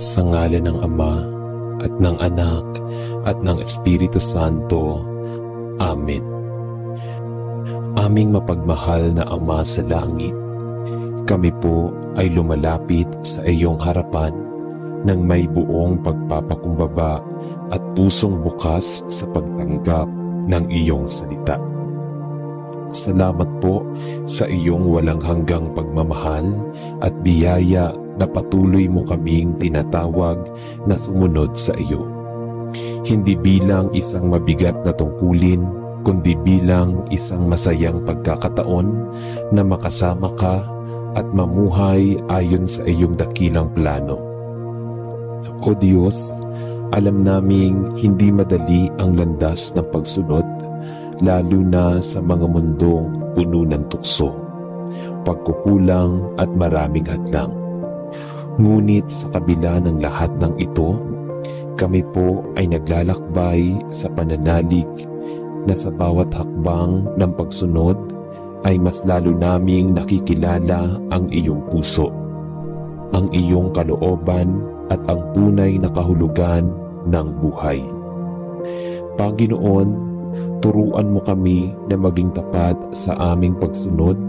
Sa ngalan ng Ama, at ng Anak, at ng Espiritu Santo. Amen. Aming mapagmahal na Ama sa langit, kami po ay lumalapit sa iyong harapan ng may buong pagpapakumbaba at pusong bukas sa pagtanggap ng iyong salita. Salamat po sa iyong walang hanggang pagmamahal at biyaya na patuloy mo kaming tinatawag na sumunod sa iyo. Hindi bilang isang mabigat na tungkulin, kundi bilang isang masayang pagkakataon na makasama ka at mamuhay ayon sa iyong dakilang plano. O Diyos, alam naming hindi madali ang landas ng pagsunod, lalo na sa mga mundong puno ng tukso, pagkukulang at maraming hadlang. Ngunit sa kabila ng lahat ng ito, kami po ay naglalakbay sa pananalig na sa bawat hakbang ng pagsunod ay mas lalo naming nakikilala ang iyong puso, ang iyong kalooban at ang tunay na kahulugan ng buhay. Panginoon, turuan mo kami na maging tapat sa aming pagsunod,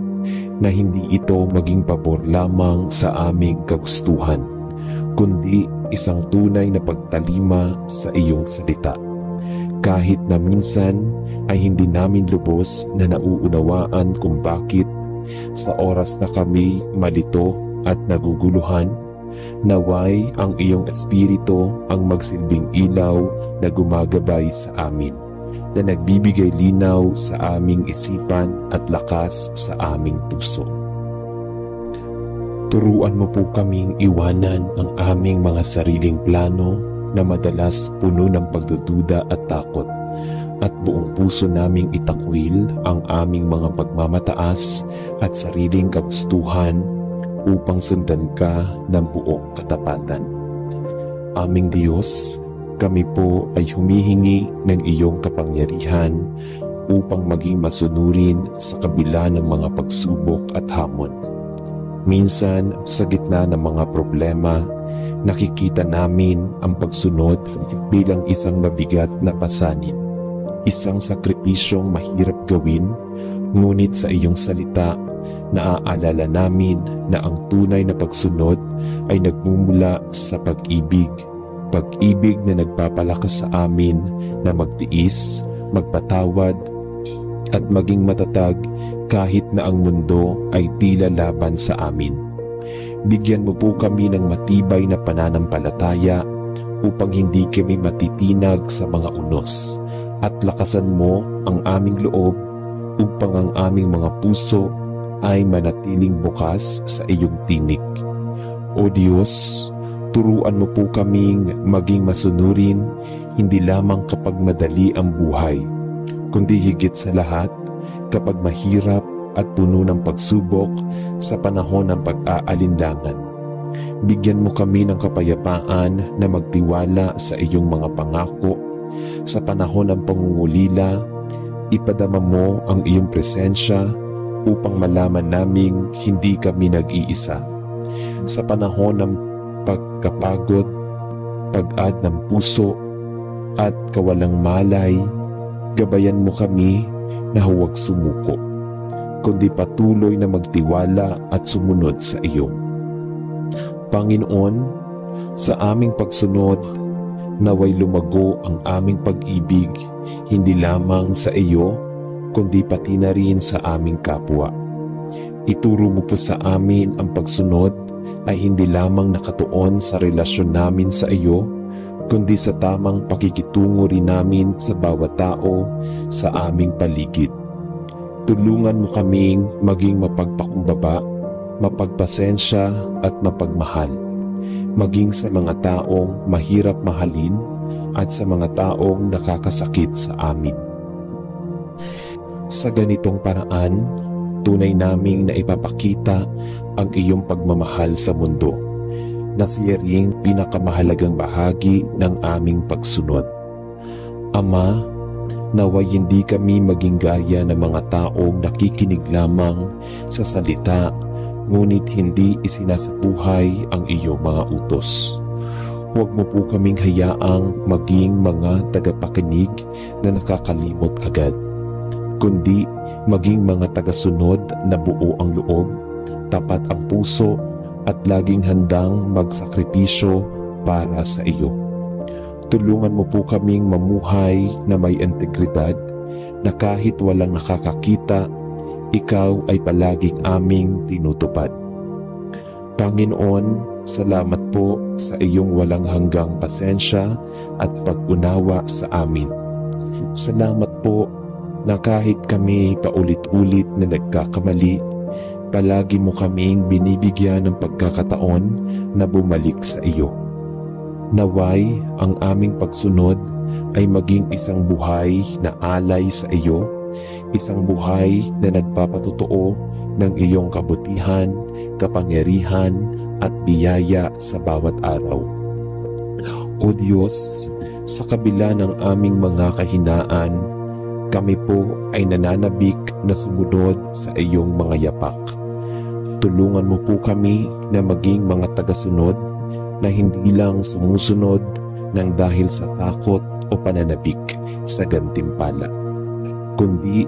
na hindi ito maging pabor lamang sa aming kagustuhan, kundi isang tunay na pagtalima sa iyong salita. Kahit na minsan ay hindi namin lubos na nauunawaan kung bakit, sa oras na kami malito at naguguluhan, naway ang iyong Espiritu ang magsilbing ilaw na gumagabay sa amin, na nagbibigay linaw sa aming isipan at lakas sa aming puso. Turuan mo po kaming iwanan ang aming mga sariling plano na madalas puno ng pagdududa at takot, at buong puso naming itakwil ang aming mga pagmamataas at sariling kagustuhan upang sundan ka ng buong katapatan. Aming Diyos, kami po ay humihingi ng iyong kapangyarihan upang maging masunurin sa kabila ng mga pagsubok at hamon. Minsan, sa gitna ng mga problema, nakikita namin ang pagsunod bilang isang mabigat na pasanin, isang sakripisyong mahirap gawin, ngunit sa iyong salita, naaalala namin na ang tunay na pagsunod ay nagmumula sa pag-ibig na nagpapalakas sa amin na magtiis, magpatawad, at maging matatag kahit na ang mundo ay tila laban sa amin. Bigyan mo po kami ng matibay na pananampalataya upang hindi kami matitinag sa mga unos, at lakasan mo ang aming loob upang ang aming mga puso ay manatiling bukas sa iyong tinig. O Diyos, turuan mo po kaming maging masunurin hindi lamang kapag madali ang buhay, kundi higit sa lahat kapag mahirap at puno ng pagsubok sa panahon ng pag-aalinlangan. Bigyan mo kami ng kapayapaan na magtiwala sa iyong mga pangako. Sa panahon ng pangungulila, ipadama mo ang iyong presensya upang malaman naming hindi kami nag-iisa. Sa panahon ng pagkapagod, pag-ad ng puso, at kawalang malay, gabayan mo kami na huwag sumuko, kundi patuloy na magtiwala at sumunod sa iyo. Panginoon, sa aming pagsunod, naway lumago ang aming pag-ibig hindi lamang sa iyo, kundi pati na rin sa aming kapwa. Ituro mo po sa amin ang pagsunod ay hindi lamang nakatuon sa relasyon namin sa iyo, kundi sa tamang pakikitungo rin namin sa bawat tao sa aming paligid. Tulungan mo kaming maging mapagpakumbaba, mapagpasensya at mapagmahal, maging sa mga taong mahirap mahalin at sa mga taong nakakasakit sa amin. Sa ganitong paraan, tunay naming na ipapakita ang iyong pagmamahal sa mundo, na siya ring pinakamahalagang bahagi ng aming pagsunod. Ama, naway hindi kami maging gaya ng mga taong nakikinig lamang sa salita, ngunit hindi isinasabuhay ang iyong mga utos. Huwag mo po kaming hayaang maging mga tagapakinig na nakakalimot agad, kundi maging mga tagasunod na buo ang loob, tapat ang puso, at laging handang magsakripisyo para sa iyo. Tulungan mo po kaming mamuhay na may integridad, na kahit walang nakakakita, ikaw ay palaging aming tinutupad. Panginoon, salamat po sa iyong walang hanggang pasensya at pag-unawa sa amin. Salamat po na kahit kami paulit-ulit na nagkakamali, palagi mo kaming binibigyan ng pagkakataon na bumalik sa iyo. Naway ang aming pagsunod ay maging isang buhay na alay sa iyo, isang buhay na nagpapatotoo ng iyong kabutihan, kapangyarihan at biyaya sa bawat araw. O Diyos, sa kabila ng aming mga kahinaan, kami po ay nananabik na sumunod sa iyong mga yapak. Tulungan mo po kami na maging mga tagasunod na hindi lang sumusunod ng dahil sa takot o pananabik sa gantimpala, kundi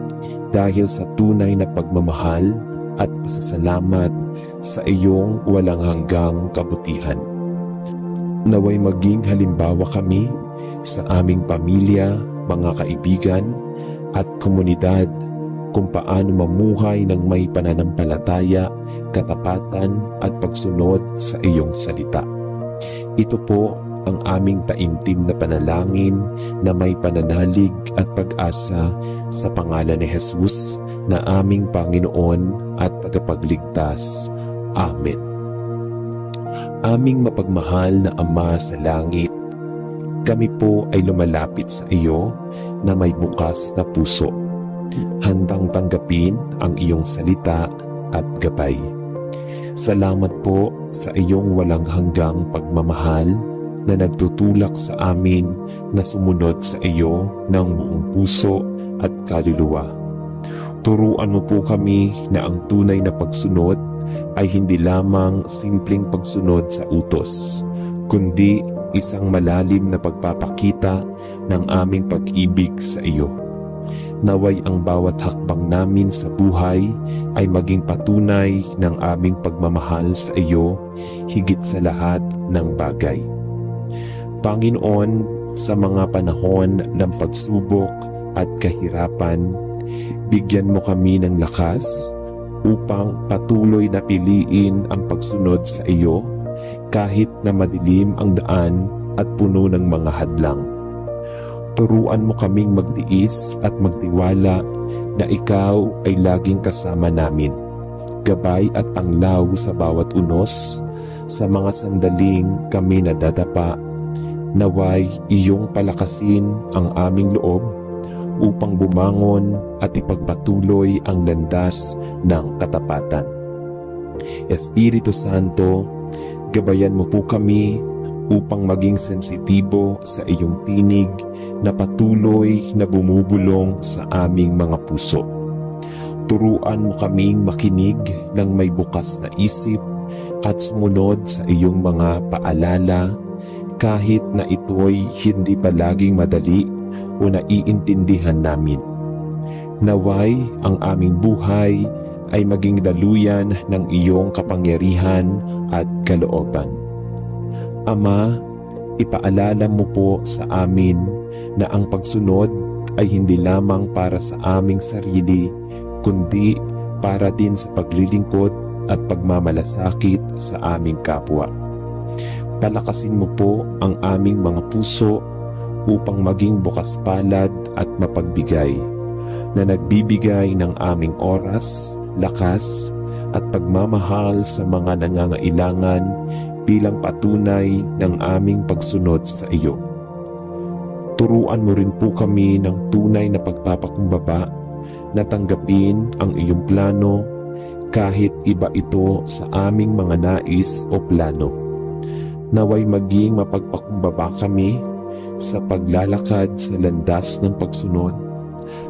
dahil sa tunay na pagmamahal at pasasalamat sa iyong walang hanggang kabutihan. Naway maging halimbawa kami sa aming pamilya, mga kaibigan at komunidad kung paano mamuhay ng may pananampalataya, katapatan at pagsunod sa iyong salita. Ito po ang aming taimtim na panalangin na may pananalig at pag-asa sa pangalan ni Jesus na aming Panginoon at tagapagligtas. Amen. Aming mapagmahal na Ama sa langit, kami po ay lumalapit sa iyo na may bukas na puso, handang tanggapin ang iyong salita at gabay. Salamat po sa iyong walang hanggang pagmamahal na nagtutulak sa amin na sumunod sa iyo ng buong puso at kaluluwa. Turuan mo po kami na ang tunay na pagsunod ay hindi lamang simpleng pagsunod sa utos, kundi isang malalim na pagpapakita ng aming pag-ibig sa iyo. Naway ang bawat hakbang namin sa buhay ay maging patunay ng aming pagmamahal sa iyo higit sa lahat ng bagay. Panginoon, sa mga panahon ng pagsubok at kahirapan, bigyan mo kami ng lakas upang patuloy na piliin ang pagsunod sa iyo kahit na madilim ang daan at puno ng mga hadlang. Turuan mo kaming magtiis at magtiwala na ikaw ay laging kasama namin, gabay at tanglaw sa bawat unos, sa mga sandaling kami nadadapa. Naway iyong palakasin ang aming loob upang bumangon at ipagpatuloy ang landas ng katapatan. Espiritu Santo, gabayan mo po kami upang maging sensitibo sa iyong tinig na patuloy na bumubulong sa aming mga puso. Turuan mo kaming makinig ng may bukas na isip at sumunod sa iyong mga paalala kahit na ito'y hindi palaging madali o naiintindihan namin. Naway ang aming buhay ay maging daluyan ng iyong kapangyarihan at kalooban. Ama, ipaalala mo po sa amin na ang pagsunod ay hindi lamang para sa aming sarili, kundi para din sa paglilingkod at pagmamalasakit sa aming kapwa. Palakasin mo po ang aming mga puso upang maging bukas palad at mapagbigay, na nagbibigay ng aming oras, lakas at pagmamahal sa mga nangangailangan bilang patunay ng aming pagsunod sa iyo. Turuan mo rin po kami ng tunay na pagpapakumbaba na tanggapin ang iyong plano kahit iba ito sa aming mga nais o plano. Naway maging mapagpakumbaba kami sa paglalakad sa landas ng pagsunod,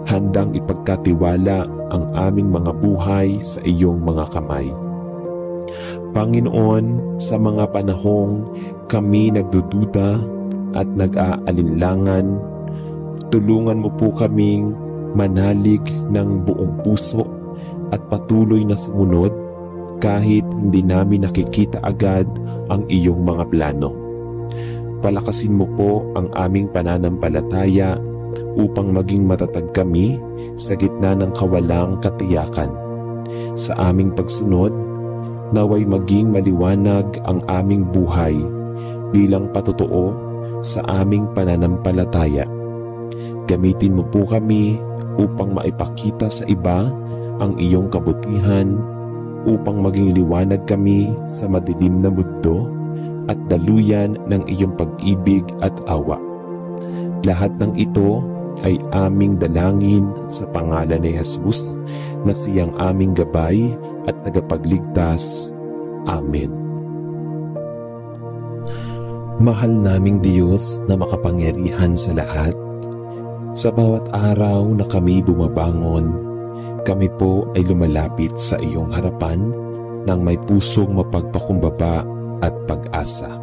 handang ipagkatiwala ang aming mga buhay sa iyong mga kamay. Panginoon, sa mga panahong kami nagdududa at nag-aalinlangan, tulungan mo po kaming manalig ng buong puso at patuloy na sumunod kahit hindi namin nakikita agad ang iyong mga plano. Palakasin mo po ang aming pananampalataya upang maging matatag kami sa gitna ng kawalang katiyakan. Sa aming pagsunod, naway maging maliwanag ang aming buhay bilang patotoo sa aming pananampalataya. Gamitin mo po kami upang maipakita sa iba ang iyong kabutihan, upang maging liwanag kami sa madilim na mundo at daluyan ng iyong pag-ibig at awa. Lahat ng ito ay aming dalangin sa pangalan ni Jesus na siyang aming gabay at tagapagligtas. Amen. Mahal naming Diyos na makapangyarihan sa lahat, sa bawat araw na kami bumabangon, kami po ay lumalapit sa iyong harapan ng may pusong mapagpakumbaba at pag-asa.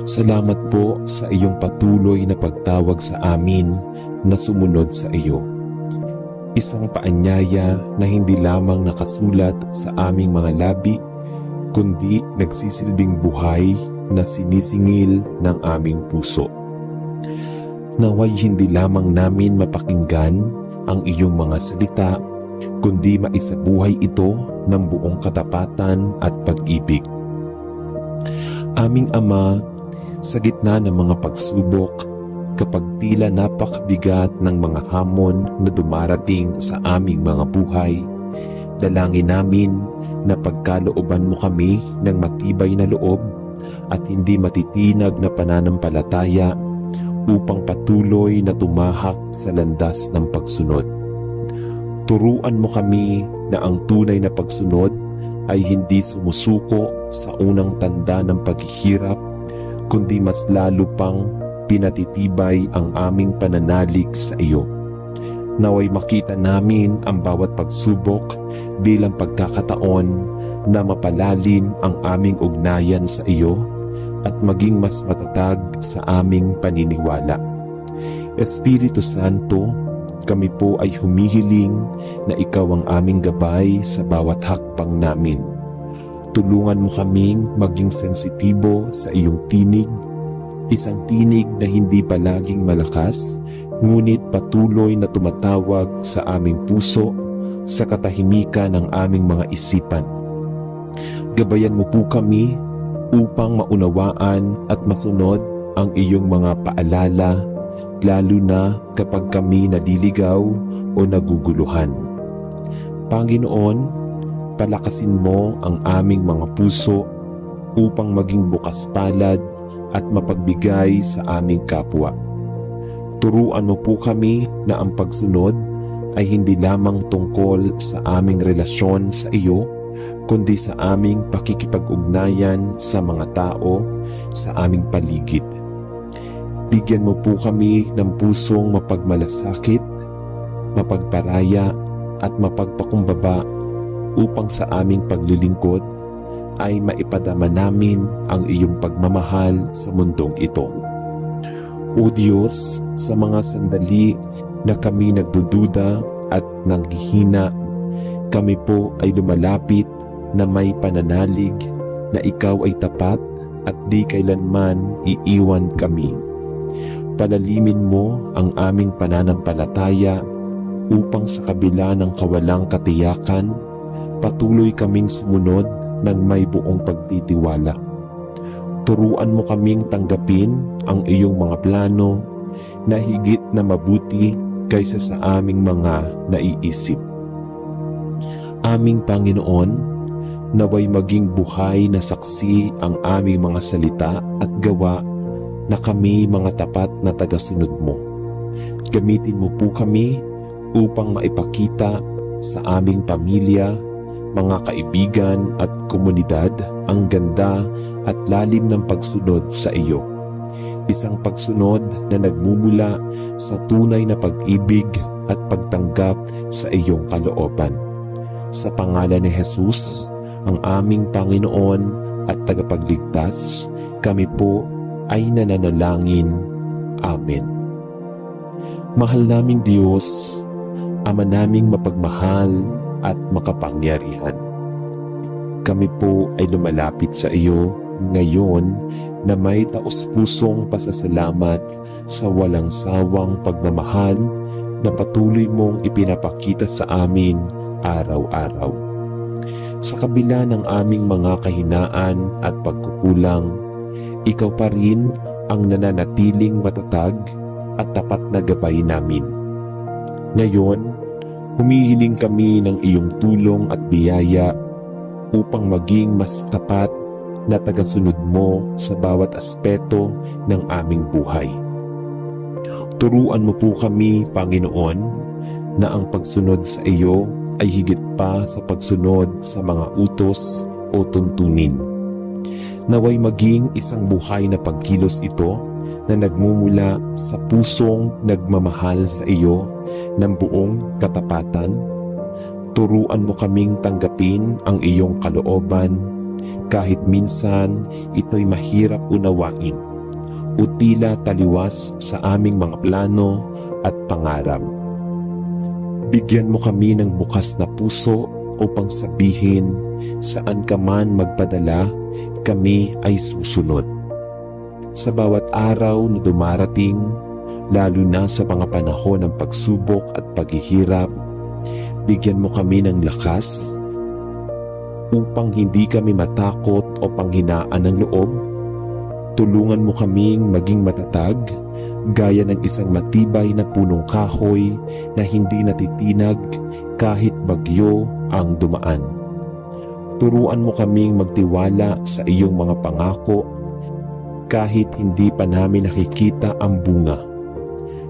Salamat po sa iyong patuloy na pagtawag sa amin na sumunod sa iyo. Isang paanyaya na hindi lamang nakasulat sa aming mga labi, kundi nagsisilbing buhay na sinisingil ng aming puso. Naway hindi lamang namin mapakinggan ang iyong mga salita, kundi maisabuhay ito ng buong katapatan at pag-ibig. Aming Ama, sa gitna ng mga pagsubok, kapag tila napakabigat ng mga hamon na dumarating sa aming mga buhay, dalangin namin na pagkalooban mo kami ng matibay na loob at hindi matitinag na pananampalataya upang patuloy na tumahak sa landas ng pagsunod. Turuan mo kami na ang tunay na pagsunod ay hindi sumusuko sa unang tanda ng paghihirap, kundi mas lalo pang pinatitibay ang aming pananalig sa iyo. Naway makita namin ang bawat pagsubok bilang pagkakataon na mapalalim ang aming ugnayan sa iyo at maging mas matatag sa aming paniniwala. Espiritu Santo, kami po ay humihiling na ikaw ang aming gabay sa bawat hakbang namin. Tulungan mo kaming maging sensitibo sa iyong tinig, isang tinig na hindi palaging malakas, ngunit patuloy na tumatawag sa aming puso, sa katahimikan ng aming mga isipan. Gabayan mo po kami upang maunawaan at masunod ang iyong mga paalala, lalo na kapag kami naliligaw o naguguluhan. Panginoon, palakasin mo ang aming mga puso upang maging bukas palad at mapagbigay sa aming kapwa. Turuan mo po kami na ang pagsunod ay hindi lamang tungkol sa aming relasyon sa iyo, kundi sa aming pakikipag-ugnayan sa mga tao sa aming paligid. Bigyan mo po kami ng pusong mapagmalasakit, mapagparaya at mapagpakumbaba upang sa aming paglilingkod ay maipadama namin ang iyong pagmamahal sa mundong ito. O Diyos, sa mga sandali na kami nagdududa at nanghihina, kami po ay lumalapit na may pananalig na ikaw ay tapat at di kailanman iiwan kami. Palalimin mo ang aming pananampalataya upang sa kabila ng kawalang katiyakan, patuloy kaming sumunod ng may buong pagtitiwala. Turuan mo kaming tanggapin ang iyong mga plano na higit na mabuti kaysa sa aming mga naiisip. Aming Panginoon, naway maging buhay na saksi ang aming mga salita at gawa na kami mga tapat na tagasunod mo. Gamitin mo po kami upang maipakita sa aming pamilya, mga kaibigan at komunidad ang ganda at lalim ng pagsunod sa iyo. Isang pagsunod na nagmumula sa tunay na pag-ibig at pagtanggap sa iyong kalooban. Sa pangalan ni Jesus, ang aming Panginoon at tagapagligtas, kami po ay nananalangin. Amen. Mahal naming Diyos, Ama naming mapagmahal at makapangyarihan, kami po ay lumalapit sa iyo ngayon na may taos-pusong pasasalamat sa walang sawang pagmamahal na patuloy mong ipinapakita sa amin araw-araw. Sa kabila ng aming mga kahinaan at pagkukulang, ikaw pa rin ang nananatiling matatag at tapat na gabay namin. Ngayon, humihiling kami ng iyong tulong at biyaya upang maging mas tapat na tagasunod mo sa bawat aspeto ng aming buhay. Turuan mo po kami, Panginoon, na ang pagsunod sa iyo ay higit pa sa pagsunod sa mga utos o tuntunin. Naway maging isang buhay na pagkilos ito na nagmumula sa pusong nagmamahal sa iyo ng buong katapatan. Turuan mo kaming tanggapin ang iyong kalooban kahit minsan ito'y mahirap unawain o tila taliwas sa aming mga plano at pangarap. Bigyan mo kami ng bukas na puso upang sabihin saan ka man magpadala, kami ay susunod. Sa bawat araw na dumarating, lalo na sa mga panahon ng pagsubok at paghihirap, bigyan mo kami ng lakas upang hindi kami matakot o panghinaan ng loob. Tulungan mo kaming maging matatag gaya ng isang matibay na punong kahoy na hindi natitinag kahit bagyo ang dumaan. Turuan mo kaming magtiwala sa iyong mga pangako kahit hindi pa namin nakikita ang bunga.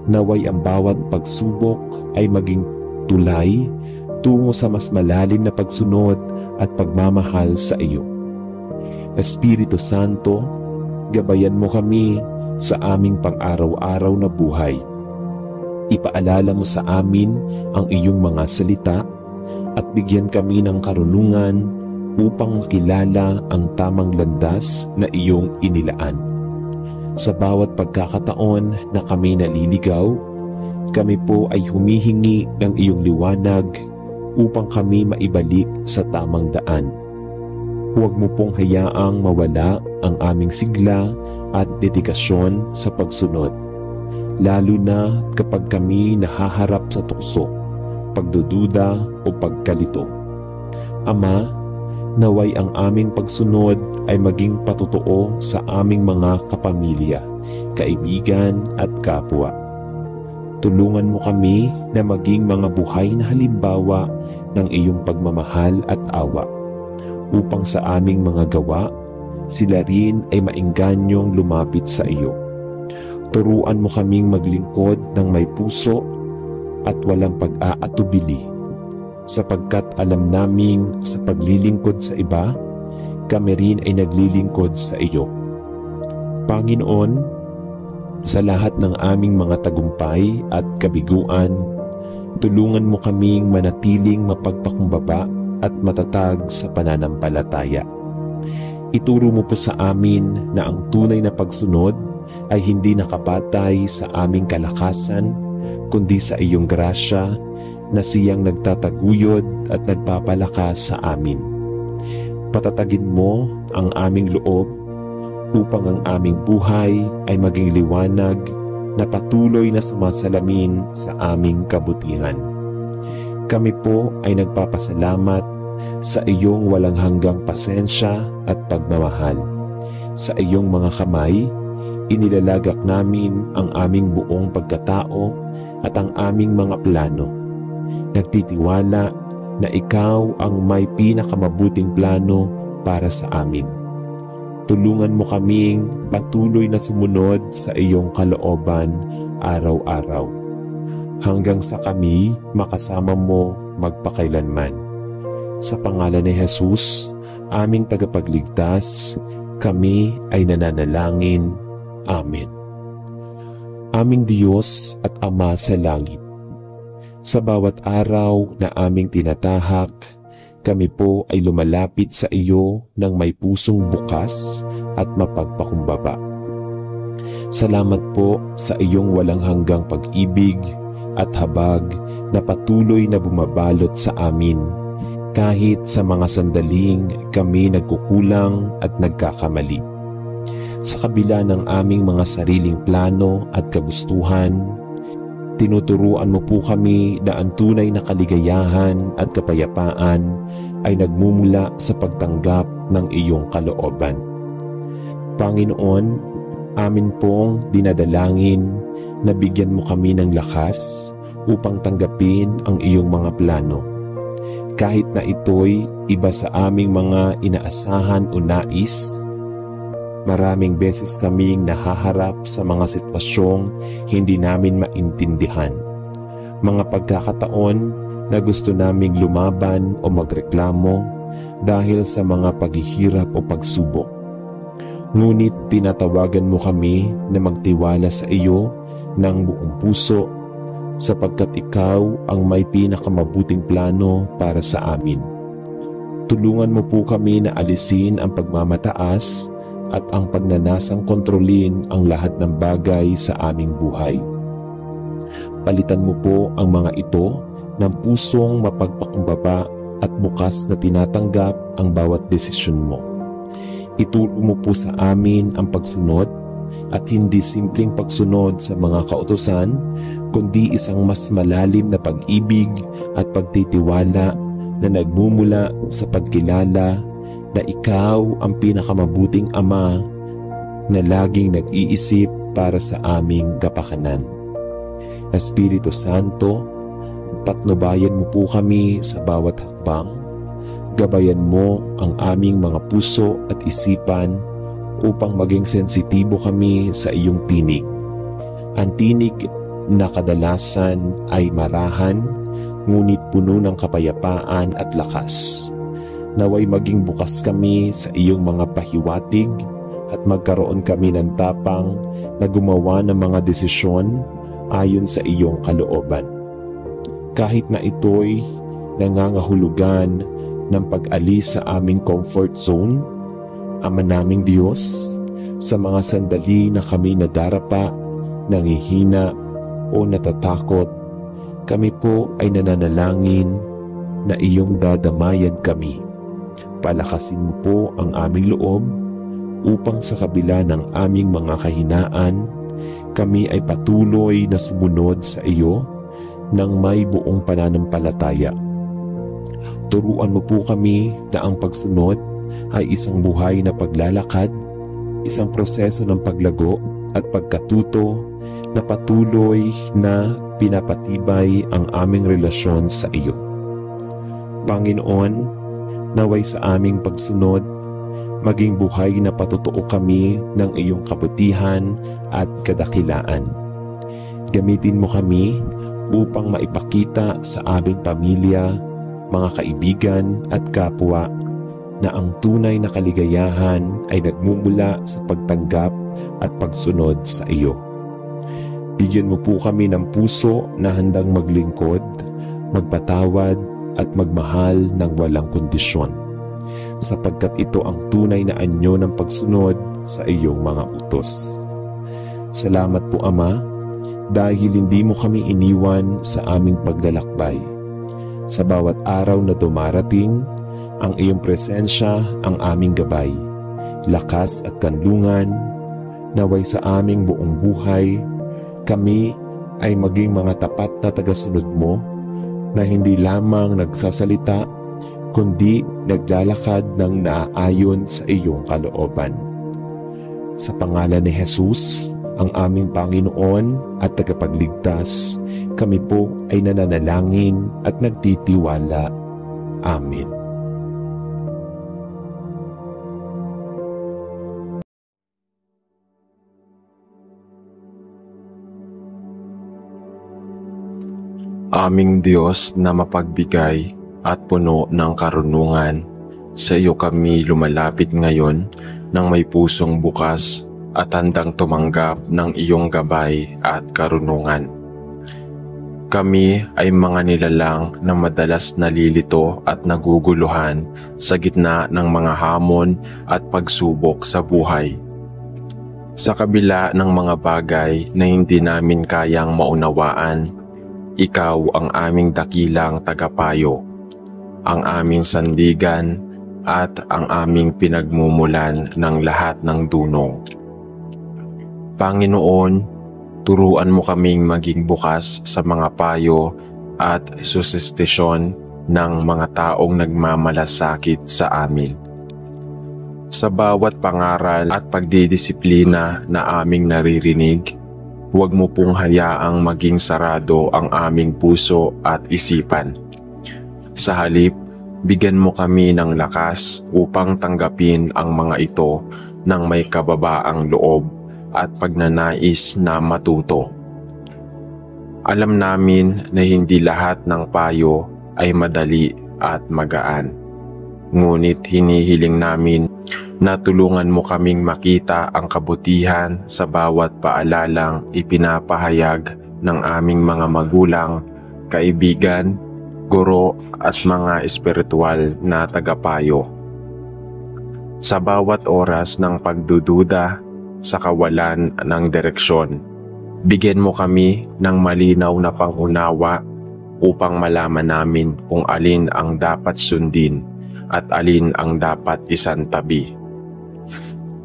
Naway ang bawat pagsubok ay maging tulay tungo sa mas malalim na pagsunod at pagmamahal sa iyo. Espiritu Santo, gabayan mo kami sa aming pang-araw-araw na buhay. Ipaalala mo sa amin ang iyong mga salita at bigyan kami ng karunungan upang makilala ang tamang landas na iyong inilaan. Sa bawat pagkakataon na kami naliligaw, kami po ay humihingi ng iyong liwanag upang kami maibalik sa tamang daan. Huwag mo pong hayaang mawala ang aming sigla at dedikasyon sa pagsunod, lalo na kapag kami nahaharap sa tukso, pagdududa o pagkalito. Ama, naway ang aming pagsunod ay maging patotoo sa aming mga kapamilya, kaibigan at kapwa. Tulungan mo kami na maging mga buhay na halimbawa ng iyong pagmamahal at awa, upang sa aming mga gawa, sila rin ay maingganyong lumapit sa iyo. Turuan mo kaming maglingkod ng may puso at walang pag-aatubili, sapagkat alam naming sa paglilingkod sa iba, kami rin ay naglilingkod sa iyo. Panginoon, sa lahat ng aming mga tagumpay at kabiguan, tulungan mo kaming manatiling mapagpakumbaba at matatag sa pananampalataya. Ituro mo po sa amin na ang tunay na pagsunod ay hindi nakapatay sa aming kalakasan, kundi sa iyong grasya na siyang nagtataguyod at nagpapalakas sa amin. Patatagin mo ang aming loob upang ang aming buhay ay maging liwanag na patuloy na sumasalamin sa aming kabutihan. Kami po ay nagpapasalamat sa iyong walang hanggang pasensya at pagmamahal. Sa iyong mga kamay, inilalagak namin ang aming buong pagkatao at ang aming mga plano. Nagtitiwala na ikaw ang may pinakamabuting plano para sa amin. Tulungan mo kaming patuloy na sumunod sa iyong kalooban araw-araw, hanggang sa kami makasama mo magpakailanman. Sa pangalan ni Jesus, aming tagapagligtas, kami ay nananalangin. Amen. Aming Diyos at Ama sa langit, sa bawat araw na aming tinatahak, kami po ay lumalapit sa iyo ng may pusong bukas at mapagpakumbaba. Salamat po sa iyong walang hanggang pag-ibig at habag na patuloy na bumabalot sa amin kahit sa mga sandaling kami nagkukulang at nagkakamali. Sa kabila ng aming mga sariling plano at kagustuhan, tinuturuan mo po kami na ang tunay na kaligayahan at kapayapaan ay nagmumula sa pagtanggap ng iyong kalooban. Panginoon, amin pong dinadalangin na bigyan mo kami ng lakas upang tanggapin ang iyong mga plano. Kahit na ito'y iba sa aming mga inaasahan o nais, maraming beses kaming nahaharap sa mga sitwasyong hindi namin maintindihan. Mga pagkakataon na gusto naming lumaban o magreklamo dahil sa mga paghihirap o pagsubok. Ngunit tinatawagan mo kami na magtiwala sa iyo ng buong puso sapagkat ikaw ang may pinakamabuting plano para sa amin. Tulungan mo po kami na alisin ang pagmamataas at ang pagnanasang kontrolin ang lahat ng bagay sa aming buhay. Palitan mo po ang mga ito ng pusong mapagpakumbaba at bukas na tinatanggap ang bawat desisyon mo. Ituro mo po sa amin ang pagsunod at hindi simpleng pagsunod sa mga kautusan, kundi isang mas malalim na pag-ibig at pagtitiwala na nagmumula sa pagkilala na ikaw ang pinakamabuting ama na laging nag-iisip para sa aming kapakanan. Espiritu Santo, patnubayan mo po kami sa bawat hakbang. Gabayan mo ang aming mga puso at isipan upang maging sensitibo kami sa iyong tinig. Ang tinig na kadalasan ay marahan, ngunit puno ng kapayapaan at lakas. Naway maging bukas kami sa iyong mga pahiwatig at magkaroon kami ng tapang na gumawa ng mga desisyon ayon sa iyong kalooban. Kahit na ito'y nangangahulugan ng pag-alis sa aming comfort zone, Ama naming Diyos, sa mga sandali na kami nadarapa, nangihina o natatakot, kami po ay nananalangin na iyong dadamayan kami. Palakasin mo po ang aming loob upang sa kabila ng aming mga kahinaan, kami ay patuloy na sumunod sa iyo ng may buong pananampalataya. Turuan mo po kami na ang pagsunod ay isang buhay na paglalakad, isang proseso ng paglago at pagkatuto na patuloy na pinapatibay ang aming relasyon sa iyo. Panginoon, naway sa aming pagsunod, maging buhay na patotoo kami ng iyong kabutihan at kadakilaan. Gamitin mo kami upang maipakita sa aming pamilya, mga kaibigan at kapwa na ang tunay na kaligayahan ay nagmumula sa pagtanggap at pagsunod sa iyo. Bigyan mo po kami ng puso na handang maglingkod, magpatawad at magmahal ng walang kondisyon, sapagkat ito ang tunay na anyo ng pagsunod sa iyong mga utos. Salamat po Ama, dahil hindi mo kami iniwan sa aming paglalakbay. Sa bawat araw na dumarating, ang iyong presensya ang aming gabay, lakas at kanlungan. Naway sa aming buong buhay, kami ay maging mga tapat na tagasunod mo na hindi lamang nagsasalita, kundi naglalakad ng naaayon sa iyong kalooban. Sa pangalan ni Jesus, ang aming Panginoon at tagapagligtas, kami po ay nananalangin at nagtitiwala. Amen. Aming Diyos na mapagbigay at puno ng karunungan, sa iyo kami lumalapit ngayon ng may pusong bukas at handang tumanggap ng iyong gabay at karunungan. Kami ay mga nilalang na madalas nalilito at naguguluhan sa gitna ng mga hamon at pagsubok sa buhay. Sa kabila ng mga bagay na hindi namin kayang maunawaan, ikaw ang aming dakilang tagapayo, ang aming sandigan at ang aming pinagmumulan ng lahat ng dunong. Panginoon, turuan mo kaming maging bukas sa mga payo at sustisyon ng mga taong nagmamalasakit sa amin. Sa bawat pangaral at pagdidisiplina na aming naririnig, huwag mo pong hayaang maging sarado ang aming puso at isipan. Sa halip, bigyan mo kami ng lakas upang tanggapin ang mga ito ng may kababaang loob at pagnanais na matuto. Alam namin na hindi lahat ng payo ay madali at magaan. Ngunit hinihiling namin na tulungan mo kaming makita ang kabutihan sa bawat paalalang ipinapahayag ng aming mga magulang, kaibigan, guro at mga espiritual na tagapayo. Sa bawat oras ng pagdududa, sa kawalan ng direksyon, bigyan mo kami ng malinaw na pangunawa upang malaman namin kung alin ang dapat sundin at alin ang dapat isantabi.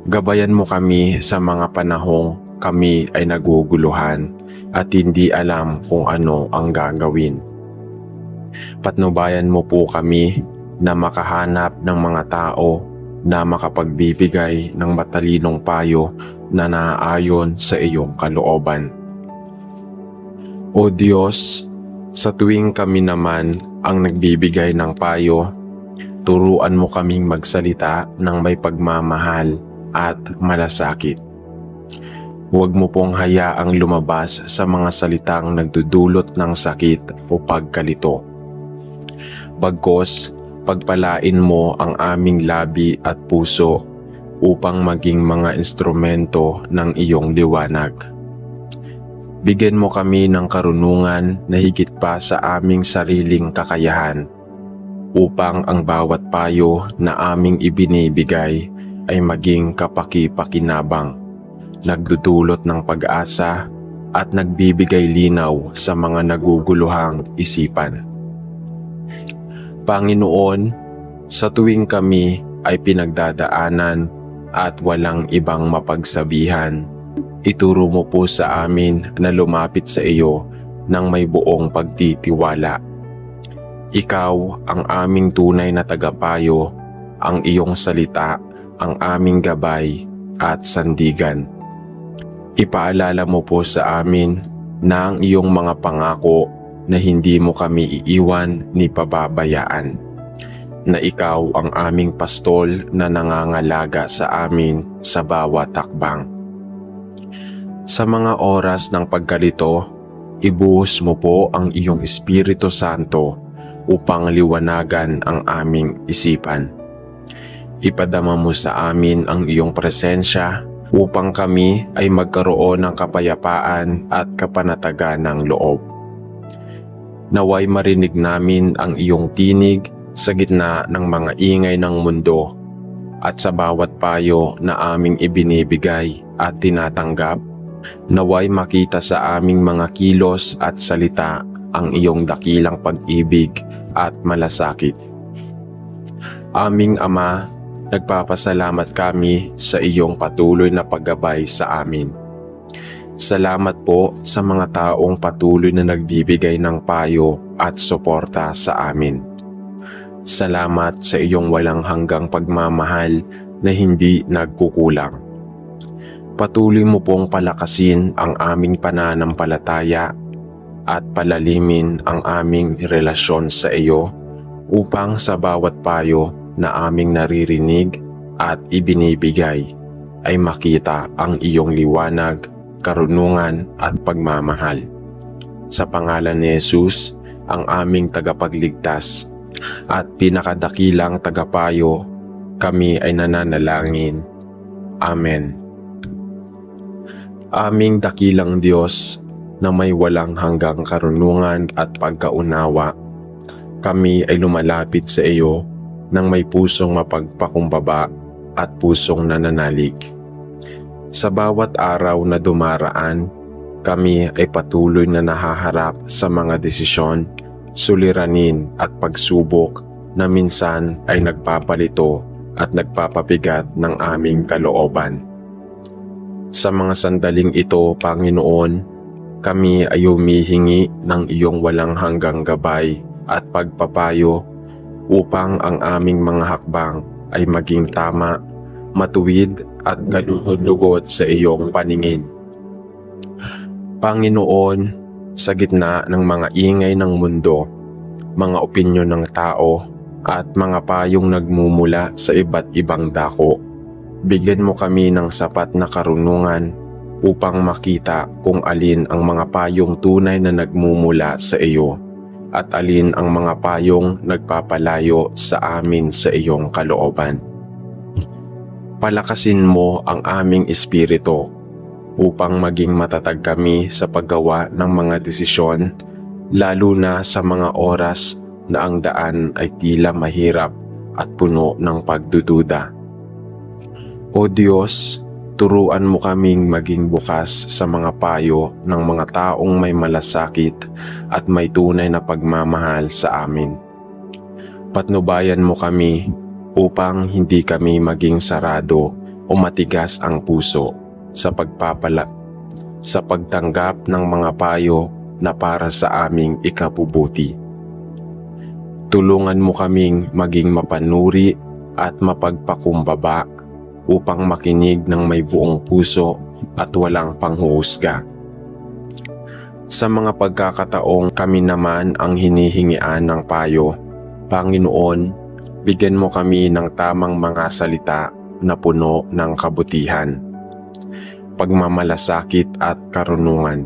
Gabayan mo kami sa mga panahong kami ay naguguluhan at hindi alam kung ano ang gagawin. Patnubayan mo po kami na makahanap ng mga tao na makapagbibigay ng matalinong payo na naaayon sa iyong kalooban. O Diyos, sa tuwing kami naman ang nagbibigay ng payo, turuan mo kaming magsalita ng may pagmamahal at malasakit. Huwag mo pong hayaang lumabas sa mga salitang nagdudulot ng sakit o pagkalito. Bagkus, pagpalain mo ang aming labi at puso upang maging mga instrumento ng iyong liwanag. Bigyan mo kami ng karunungan na higit pa sa aming sariling kakayahan upang ang bawat payo na aming ibinibigay ay maging kapaki-pakinabang, nagdudulot ng pag-asa at nagbibigay linaw sa mga naguguluhang isipan. Panginoon, sa tuwing kami ay pinagdadaanan at walang ibang mapagsabihan, ituro mo po sa amin na lumapit sa iyo ng may buong pagtitiwala. Ikaw ang aming tunay na tagapayo, ang iyong salita, ang aming gabay at sandigan. Ipaalala mo po sa amin na ang iyong mga pangako na hindi mo kami iiwan ni pababayaan, na ikaw ang aming pastol na nangangalaga sa amin sa bawat takbang. Sa mga oras ng pagkalito, ibuhos mo po ang iyong Espiritu Santo upang liwanagan ang aming isipan. Ipadama mo sa amin ang iyong presensya upang kami ay magkaroon ng kapayapaan at kapanatagan ng loob. Naway marinig namin ang iyong tinig sa gitna ng mga ingay ng mundo at sa bawat payo na aming ibinibigay at tinatanggap, naway makita sa aming mga kilos at salita ang iyong dakilang pag-ibig at malasakit. Aming Ama, nagpapasalamat kami sa iyong patuloy na paggabay sa amin. Salamat po sa mga taong patuloy na nagbibigay ng payo at suporta sa amin. Salamat sa iyong walang hanggang pagmamahal na hindi nagkukulang. Patuloy mo pong palakasin ang aming pananampalataya at palalimin ang aming relasyon sa iyo upang sa bawat payo na aming naririnig at ibinibigay ay makita ang iyong liwanag, karunungan at pagmamahal. Sa pangalan ni Jesus, ang aming tagapagligtas at pinakadakilang tagapayo, kami ay nananalangin. Amen. Aming dakilang Diyos, na may walang hanggang karunungan at pagkaunawa. Kami ay lumalapit sa iyo nang may pusong mapagpakumbaba at pusong nananalig. Sa bawat araw na dumaraan, kami ay patuloy na nahaharap sa mga desisyon, suliranin at pagsubok na minsan ay nagpapalito at nagpapabigat ng aming kalooban. Sa mga sandaling ito, Panginoon, kami ay humihingi ng iyong walang hanggang gabay at pagpapayo upang ang aming mga hakbang ay maging tama, matuwid at kalugod-lugod sa iyong paningin. Panginoon, sa gitna ng mga ingay ng mundo, mga opinyon ng tao at mga payong nagmumula sa iba't ibang dako, bigyan mo kami ng sapat na karunungan upang makita kung alin ang mga payong tunay na nagmumula sa iyo at alin ang mga payong nagpapalayo sa amin sa iyong kalooban. Palakasin mo ang aming espiritu upang maging matatag kami sa paggawa ng mga desisyon, lalo na sa mga oras na ang daan ay tila mahirap at puno ng pagdududa. O Diyos, turuan mo kaming maging bukas sa mga payo ng mga taong may malasakit at may tunay na pagmamahal sa amin. Patnubayan mo kami upang hindi kami maging sarado o matigas ang puso sa pagtanggap ng mga payo na para sa aming ikabubuti. Tulungan mo kaming maging mapanuri at mapagpakumbaba upang makinig ng may buong puso at walang panghuhusga. Sa mga pagkakataong kami naman ang hinihingian ng payo, Panginoon, bigyan mo kami ng tamang mga salita na puno ng kabutihan, pagmamalasakit at karunungan.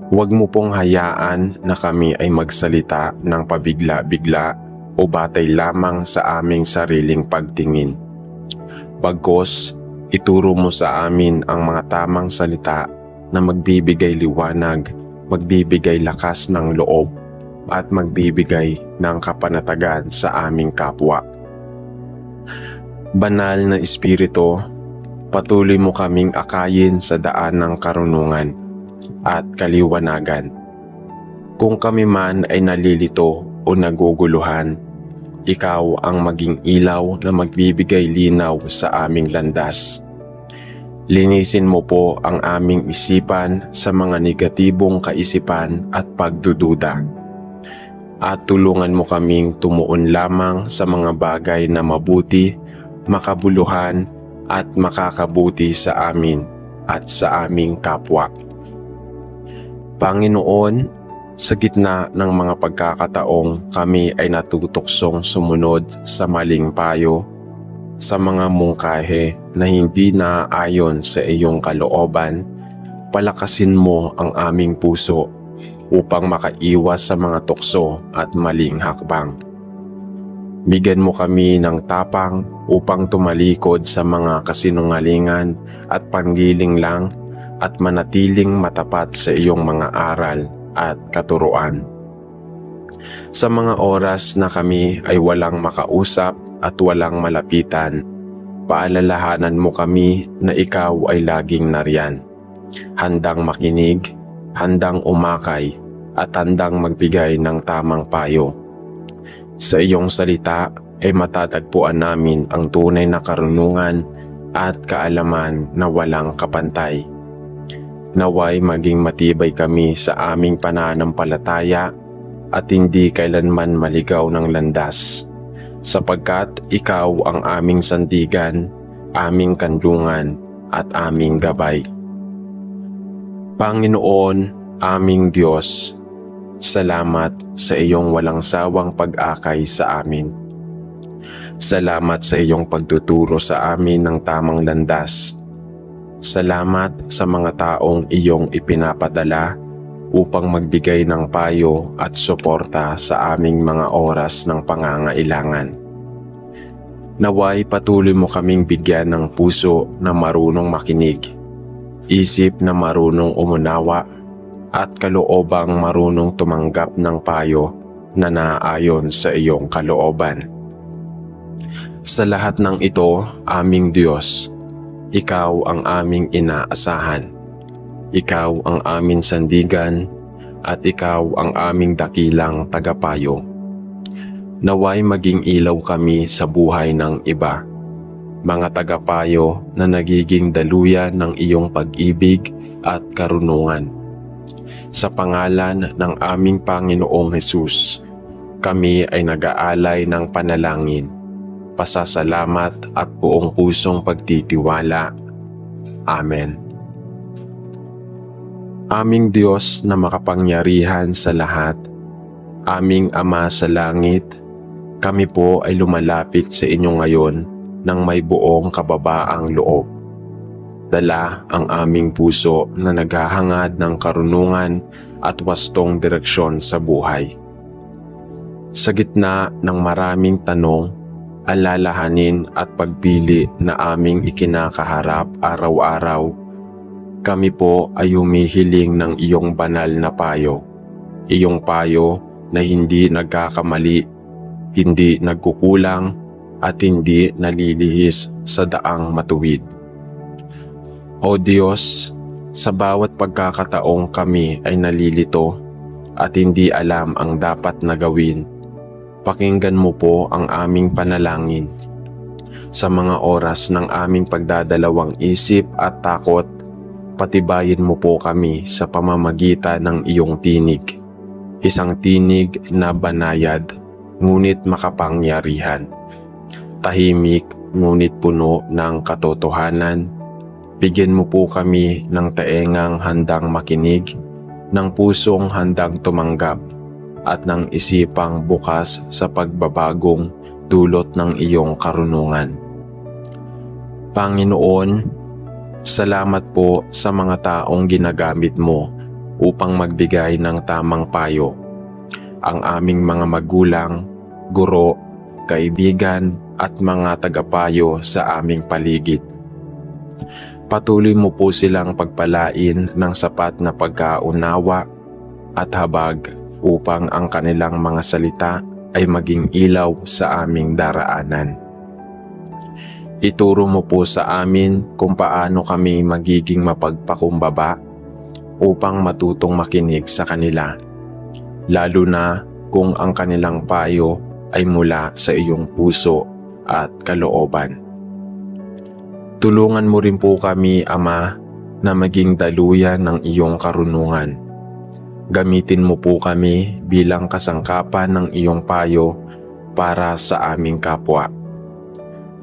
Huwag mo pong hayaan na kami ay magsalita ng pabigla-bigla o batay lamang sa aming sariling pagtingin. Bagkus, ituro mo sa amin ang mga tamang salita na magbibigay liwanag, magbibigay lakas ng loob, at magbibigay ng kapanatagan sa aming kapwa. Banal na Espiritu, patuloy mo kaming akayin sa daan ng karunungan at kaliwanagan. Kung kami man ay nalilito o naguguluhan, ikaw ang maging ilaw na magbibigay linaw sa aming landas. Linisin mo po ang aming isipan sa mga negatibong kaisipan at pagdududa. At tulungan mo kaming tumuon lamang sa mga bagay na mabuti, makabuluhan at makakabuti sa amin at sa aming kapwa. Panginoon, sa gitna ng mga pagkakataong kami ay natutuksong sumunod sa maling payo, sa mga mungkahe na hindi naaayon sa iyong kalooban, palakasin mo ang aming puso upang makaiwas sa mga tukso at maling hakbang. Bigyan mo kami ng tapang upang tumalikod sa mga kasinungalingan at panlilinglang at manatiling matapat sa iyong mga aral at katuruan. Sa mga oras na kami ay walang makausap at walang malapitan, paalalahanan mo kami na ikaw ay laging nariyan, handang makinig, handang umakay at handang magbigay ng tamang payo. Sa iyong salita ay matatagpuan namin ang tunay na karunungan at kaalaman na walang kapantay. Naway maging matibay kami sa aming pananampalataya at hindi kailanman maligaw ng landas, sapagkat ikaw ang aming sandigan, aming kanlungan at aming gabay. Panginoon, aming Diyos, salamat sa iyong walang sawang pag-akay sa amin. Salamat sa iyong pagtuturo sa amin ng tamang landas. Salamat sa mga taong iyong ipinapadala upang magbigay ng payo at suporta sa aming mga oras ng pangangailangan. Naway patuloy mo kaming bigyan ng puso na marunong makinig, isip na marunong umunawa, at kaloobang marunong tumanggap ng payo na naaayon sa iyong kalooban. Sa lahat ng ito, aming Diyos, Ikaw ang aming inaasahan. Ikaw ang aming sandigan at Ikaw ang aming dakilang tagapayo. Naway maging ilaw kami sa buhay ng iba, mga tagapayo na nagiging daluyan ng iyong pag-ibig at karunungan. Sa pangalan ng aming Panginoong Hesus, kami ay nag-aalay ng panalangin, pasasalamat at buong pusong pagtitiwala. Amen. Aming Diyos na makapangyarihan sa lahat, aming Ama sa langit, kami po ay lumalapit sa inyo ngayon ng may buong kababaang loob. Dala ang aming puso na naghahangad ng karunungan at wastong direksyon sa buhay. Sa gitna ng maraming tanong, alalahanin at pagpili na aming ikinakaharap araw-araw, kami po ay humihiling ng iyong banal na payo. Iyong payo na hindi nagkakamali, hindi nagkukulang at hindi nalilihis sa daang matuwid. O Diyos, sa bawat pagkakataong kami ay nalilito at hindi alam ang dapat na gawin, pakinggan mo po ang aming panalangin. Sa mga oras ng aming pagdadalawang isip at takot, patibayin mo po kami sa pamamagitan ng iyong tinig. Isang tinig na banayad, ngunit makapangyarihan. Tahimik, ngunit puno ng katotohanan. Bigyan mo po kami ng taengang handang makinig, ng pusong handang tumanggap, at ng isipang bukas sa pagbabagong dulot ng iyong karunungan. Panginoon, salamat po sa mga taong ginagamit mo upang magbigay ng tamang payo. Ang aming mga magulang, guro, kaibigan at mga tagapayo sa aming paligid. Patuloy mo po silang pagpalain ng sapat na pagkaunawa at habag upang ang kanilang mga salita ay maging ilaw sa aming daraanan. Ituro mo po sa amin kung paano kami magiging mapagpakumbaba upang matutong makinig sa kanila, lalo na kung ang kanilang payo ay mula sa iyong puso at kalooban. Tulungan mo rin po kami, Ama, na maging daluyan ng iyong karunungan. Gamitin mo po kami bilang kasangkapan ng iyong payo para sa aming kapwa.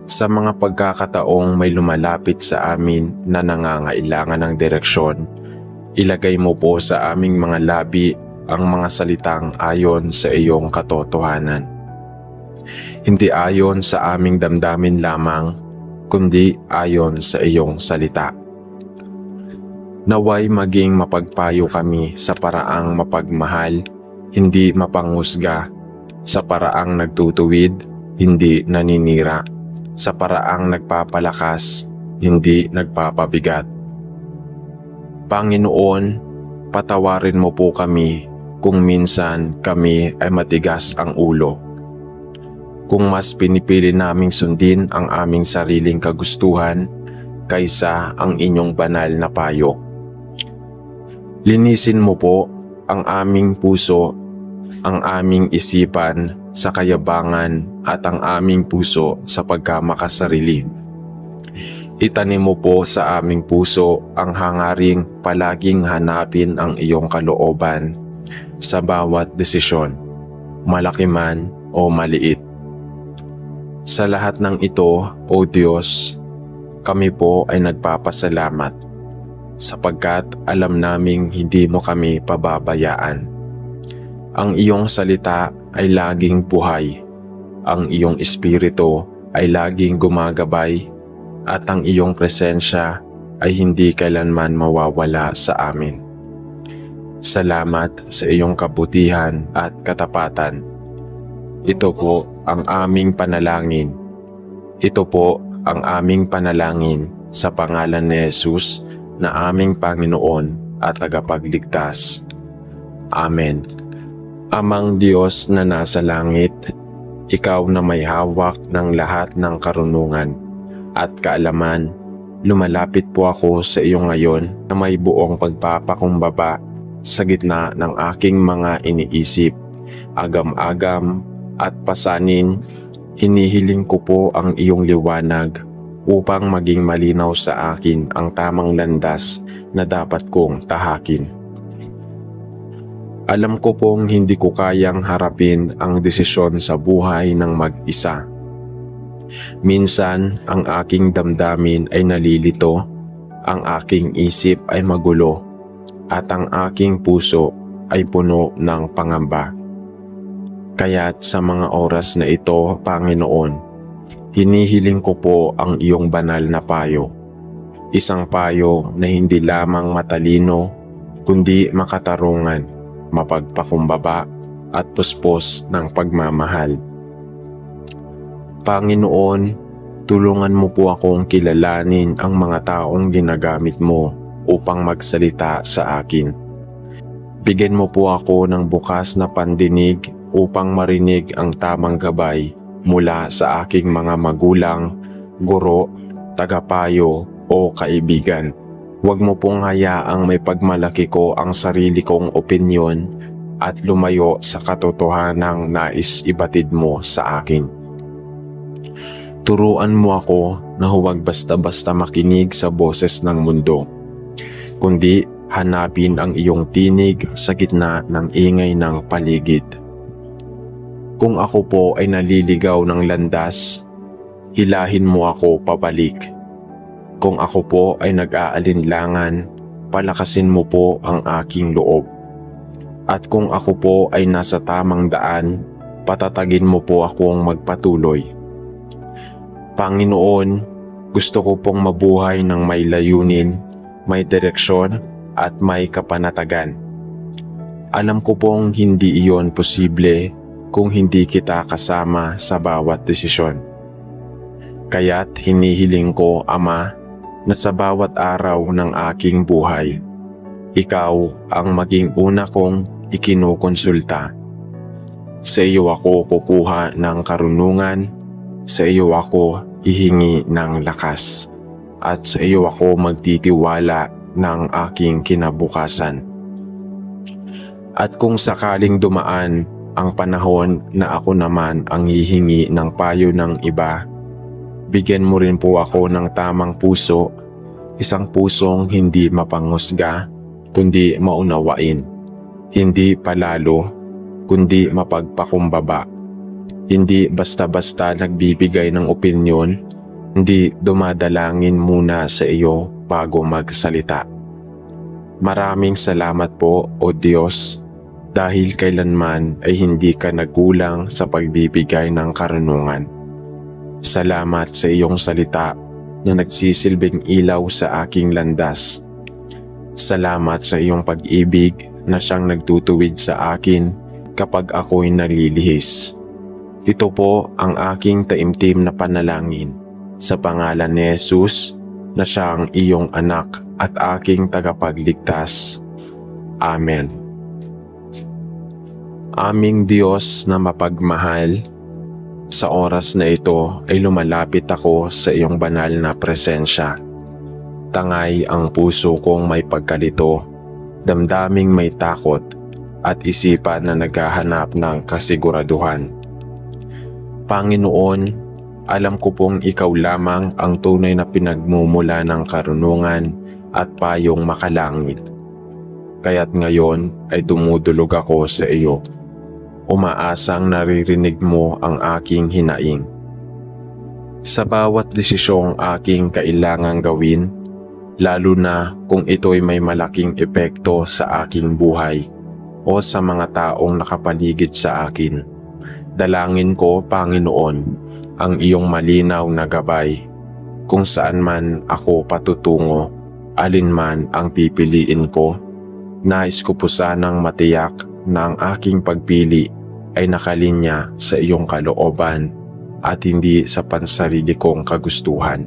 Sa mga pagkakataong may lumalapit sa amin na nangangailangan ng direksyon, ilagay mo po sa aming mga labi ang mga salitang ayon sa iyong katotohanan. Hindi ayon sa aming damdamin lamang, kundi ayon sa iyong salita. Naway maging mapagpayo kami sa paraang mapagmahal, hindi mapanghusga, sa paraang nagtutuwid, hindi naninira, sa paraang nagpapalakas, hindi nagpapabigat. Panginoon, patawarin mo po kami kung minsan kami ay matigas ang ulo. Kung mas pinipili naming sundin ang aming sariling kagustuhan kaysa ang inyong banal na payo. Linisin mo po ang aming puso, ang aming isipan sa kayabangan at ang aming puso sa pagkamakasarili. Itanim mo po sa aming puso ang hangaring palaging hanapin ang iyong kalooban sa bawat desisyon, malaki man o maliit. Sa lahat ng ito, O Diyos, kami po ay nagpapasalamat sapagkat alam naming hindi mo kami pababayaan. Ang iyong salita ay laging buhay, ang iyong espiritu ay laging gumagabay, at ang iyong presensya ay hindi kailanman mawawala sa amin. Salamat sa iyong kabutihan at katapatan. Ito po ang aming panalangin. Ito po ang aming panalangin sa pangalan ni Jesus na aming Panginoon at tagapagligtas. Amen. Amang Diyos na nasa langit, Ikaw na may hawak ng lahat ng karunungan at kaalaman, lumalapit po ako sa iyo ngayon na may buong pagpapakumbaba sa gitna ng aking mga iniisip, agam-agam at pasanin. Hinihiling ko po ang iyong liwanag upang maging malinaw sa akin ang tamang landas na dapat kong tahakin. Alam ko pong hindi ko kayang harapin ang desisyon sa buhay ng mag-isa. Minsan, ang aking damdamin ay nalilito, ang aking isip ay magulo, at ang aking puso ay puno ng pangamba. Kaya't sa mga oras na ito, Panginoon, hinihiling ko po ang iyong banal na payo. Isang payo na hindi lamang matalino, kundi makatarungan, mapagpakumbaba at puspos ng pagmamahal. Panginoon, tulungan mo po akong kilalanin ang mga taong ginagamit mo upang magsalita sa akin. Bigyan mo po ako ng bukas na pandinig upang marinig ang tamang gabay mula sa aking mga magulang, guro, tagapayo o kaibigan. Huwag mo pong hayaang may pagmalaki ko ang sarili kong opinyon at lumayo sa katotohanang nais ibatid mo sa akin. Turuan mo ako na huwag basta-basta makinig sa boses ng mundo, kundi hanapin ang iyong tinig sa gitna ng ingay ng paligid. Kung ako po ay naliligaw ng landas, hilahin mo ako pabalik. Kung ako po ay nag-aalinlangan, palakasin mo po ang aking loob. At kung ako po ay nasa tamang daan, patatagin mo po akong magpatuloy. Panginoon, gusto ko pong mabuhay ng may layunin, may direksyon at may kapanatagan. Alam ko pong hindi iyon posible kung hindi kita kasama sa bawat desisyon. Kaya't hinihiling ko, Ama, na sa bawat araw ng aking buhay, Ikaw ang maging una kong ikinukonsulta. Sa iyo ako kukuha ng karunungan, sa iyo ako hihingi ng lakas, at sa iyo ako magtitiwala ng aking kinabukasan. At kung sakaling dumaan ang panahon na ako naman ang hihingi ng payo ng iba, bigyan mo rin po ako ng tamang puso, isang pusong hindi mapanghusga, kundi maunawain, hindi palalo, kundi mapagpakumbaba, hindi basta-basta nagbibigay ng opinyon, hindi dumadalangin muna sa iyo bago magsalita. Maraming salamat po, O Diyos, dahil kailanman ay hindi ka nagulang sa pagbibigay ng karunungan. Salamat sa iyong salita na nagsisilbing ilaw sa aking landas. Salamat sa iyong pag-ibig na siyang nagtutuwid sa akin kapag ako'y nalilihis. Ito po ang aking taimtim na panalangin sa pangalan ni Jesus na siyang iyong anak at aking tagapagligtas. Amen. Aming Diyos na mapagmahal, sa oras na ito ay lumalapit ako sa iyong banal na presensya. Tangay ang puso kong may pagkalito, damdaming may takot at isipan na naghahanap ng kasiguraduhan. Panginoon, alam ko pong ikaw lamang ang tunay na pinagmumula ng karunungan at payong makalangit. Kaya't ngayon ay dumudulog ako sa iyo. Umaasang naririnig mo ang aking hinaing. Sa bawat desisyong aking kailangang gawin, lalo na kung ito'y may malaking epekto sa aking buhay o sa mga taong nakapaligid sa akin, dalangin ko, Panginoon, ang iyong malinaw na gabay. Kung saan man ako patutungo, alin man ang pipiliin ko, nais ko po sanang matiyak na ang aking pagpili ay nakalinya sa iyong kalooban at hindi sa pansarili kong kagustuhan.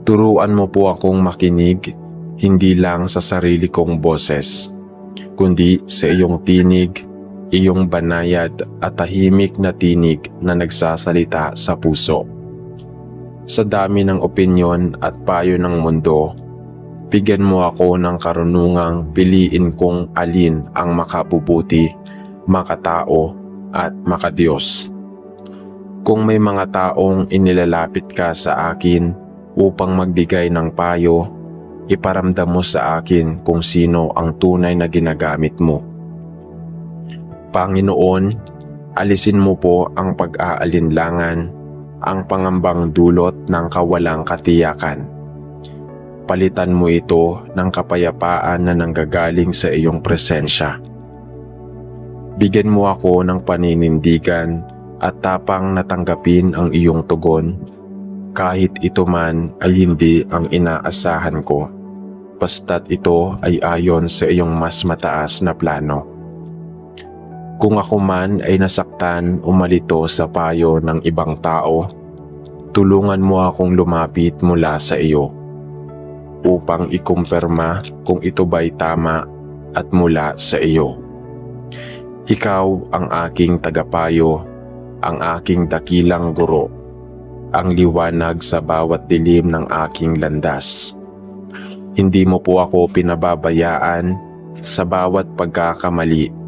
Turuan mo po akong makinig, hindi lang sa sarili kong boses, kundi sa iyong tinig, iyong banayad at tahimik na tinig na nagsasalita sa puso. Sa dami ng opinyon at payo ng mundo, bigyan mo ako ng karunungang piliin kung alin ang makabubuti, makatao at makadiyos. Kung may mga taong inilalapit ka sa akin upang magbigay ng payo, iparamdam mo sa akin kung sino ang tunay na ginagamit mo. Panginoon, alisin mo po ang pag-aalinlangan, ang pangambang dulot ng kawalang katiyakan. Palitan mo ito ng kapayapaan na nanggagaling sa iyong presensya. Bigyan mo ako ng paninindigan at tapang natanggapin ang iyong tugon, kahit ito man ay hindi ang inaasahan ko, basta't ito ay ayon sa iyong mas mataas na plano. Kung ako man ay nasaktan o malito sa payo ng ibang tao, tulungan mo akong lumapit mula sa iyo, upang ikumpirma kung ito ba'y tama at mula sa iyo. Ikaw ang aking tagapayo, ang aking dakilang guro, ang liwanag sa bawat dilim ng aking landas. Hindi mo po ako pinababayaan sa bawat pagkakamali.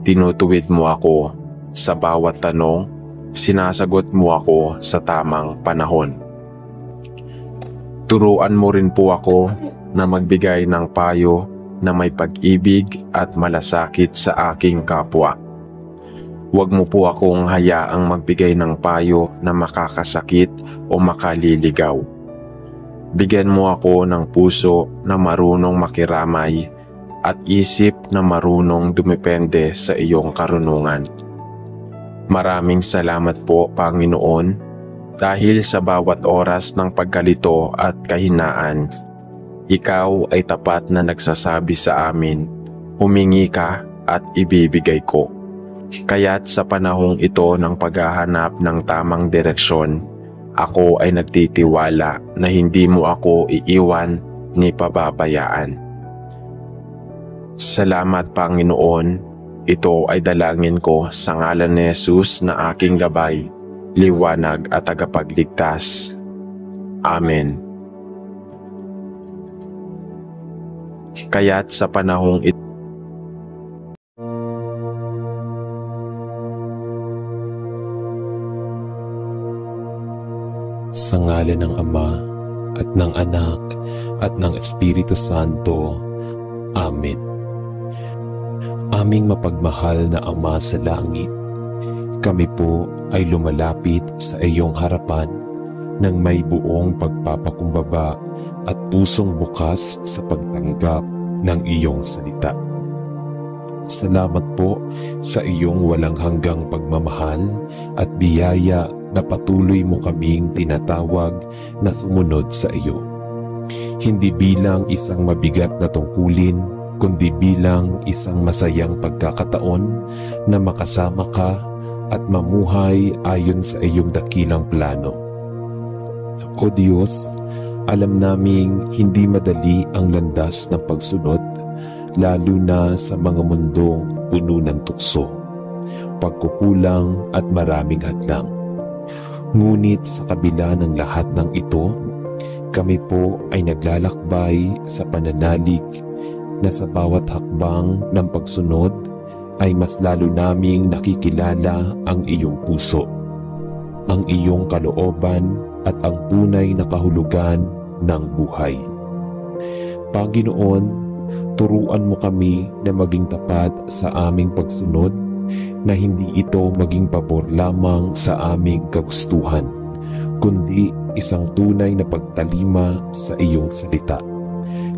Tinutuwid mo ako sa bawat tanong, sinasagot mo ako sa tamang panahon. Turuan mo rin po ako na magbigay ng payo na may pag-ibig at malasakit sa aking kapwa. Huwag mo po akong hayaang magbigay ng payo na makakasakit o makaliligaw. Bigyan mo ako ng puso na marunong makiramay at isip na marunong dumepende sa iyong karunungan. Maraming salamat po, Panginoon, dahil sa bawat oras ng pagkalito at kahinaan, ikaw ay tapat na nagsasabi sa amin, humingi ka at ibibigay ko. Kaya't sa panahong ito ng paghahanap ng tamang direksyon, ako ay nagtitiwala na hindi mo ako iiwan ni pababayaan. Salamat, Panginoon. Ito ay dalangin ko sa ngalan ni Jesus na aking gabay, liwanag at tagapagligtas. Amen. Kaya't sa panahong ito, sa ngalan ng Ama at ng Anak at ng Espiritu Santo. Amen. Aming mapagmahal na Ama sa langit, kami po ay lumalapit sa iyong harapan ng may buong pagpapakumbaba at pusong bukas sa pagtanggap ng iyong salita. Salamat po sa iyong walang hanggang pagmamahal at biyaya na patuloy mo kaming tinatawag na sumunod sa iyo. Hindi bilang isang mabigat na tungkulin, kundi bilang isang masayang pagkakataon na makasama ka at mamuhay ayon sa iyong dakilang plano. O Diyos, alam naming hindi madali ang landas ng pagsunod, lalo na sa mga mundong puno ng tukso, pagkukulang at maraming hadlang. Ngunit sa kabila ng lahat ng ito, kami po ay naglalakbay sa pananalig na sa bawat hakbang ng pagsunod ay mas lalo naming nakikilala ang iyong puso, ang iyong kalooban at ang tunay na kahulugan ng buhay. Panginoon, turuan mo kami na maging tapat sa aming pagsunod, na hindi ito maging pabor lamang sa aming kagustuhan, kundi isang tunay na pagtalima sa iyong salita.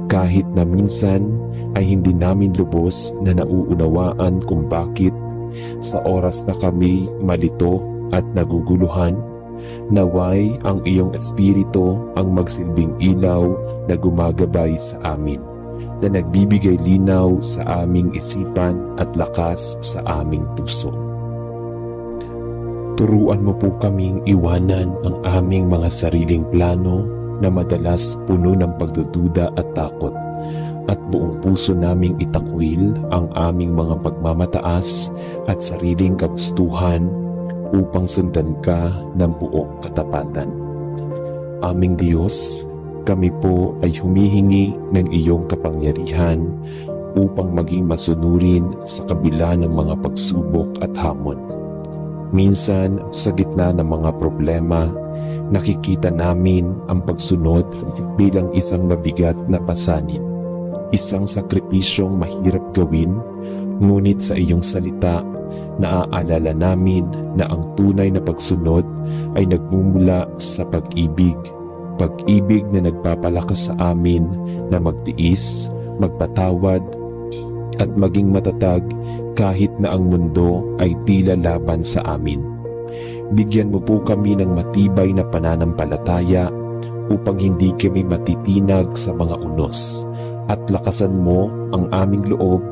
Kahit na minsan ay hindi namin lubos na nauunawaan kung bakit, sa oras na kami malito at naguguluhan, naway ang iyong Espiritu ang magsilbing ilaw na gumagabay sa amin, na nagbibigay linaw sa aming isipan at lakas sa aming puso. Turuan mo po kaming iwanan ang aming mga sariling plano na madalas puno ng pagdududa at takot, at buong puso naming itakwil ang aming mga pagmamataas at sariling kagustuhan upang sundan ka ng buong katapatan. Aming Diyos, kami po ay humihingi ng iyong kapangyarihan upang maging masunurin sa kabila ng mga pagsubok at hamon. Minsan, sa gitna ng mga problema, nakikita namin ang pagsunod bilang isang mabigat na pasanin. Isang sakripisyong mahirap gawin, ngunit sa iyong salita, naaalala namin na ang tunay na pagsunod ay nagmumula sa pag-ibig. Pag-ibig na nagpapalakas sa amin na magtiis, magpatawad, at maging matatag kahit na ang mundo ay tila laban sa amin. Bigyan mo po kami ng matibay na pananampalataya upang hindi kami matitinag sa mga unos, at lakasan mo ang aming loob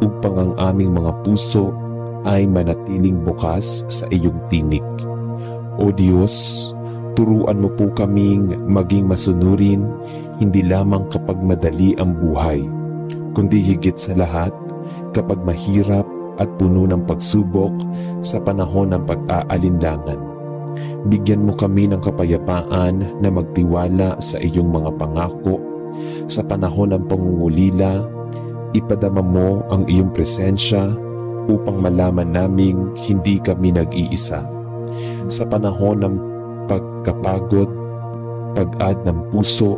upang ang aming mga puso ay manatiling bukas sa iyong tinig. O Diyos, turuan mo po kaming maging masunurin hindi lamang kapag madali ang buhay, kundi higit sa lahat kapag mahirap at puno ng pagsubok sa panahon ng pag-aalinlangan. Bigyan mo kami ng kapayapaan na magtiwala sa iyong mga pangako. Sa panahon ng pangungulila, ipadama mo ang iyong presensya upang malaman naming hindi kami nag-iisa. Sa panahon ng pagkapagod, pag-ad ng puso,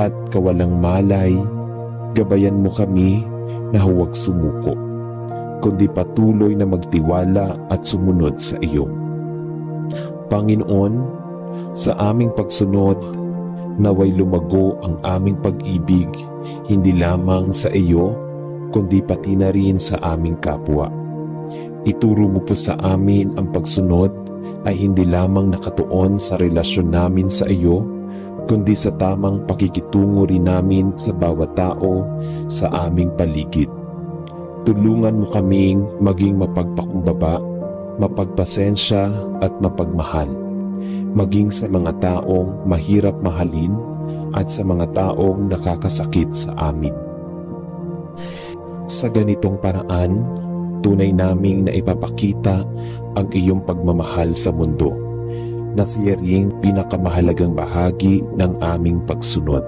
at kawalang malay, gabayan mo kami na huwag sumuko, kundi patuloy na magtiwala at sumunod sa iyo. Panginoon, sa aming pagsunod, naway lumago ang aming pag-ibig hindi lamang sa iyo, kundi pati na rin sa aming kapwa. Ituro mo po sa amin ang pagsunod ay hindi lamang nakatuon sa relasyon namin sa iyo, kundi sa tamang pakikitungo rin namin sa bawat tao sa aming paligid. Tulungan mo kaming maging mapagpakumbaba, mapagpasensya at mapagmahal, maging sa mga taong mahirap mahalin at sa mga taong nakakasakit sa amin. Sa ganitong paraan, tunay naming na ipapakita ang iyong pagmamahal sa mundo, na siya ring pinakamahalagang bahagi ng aming pagsunod.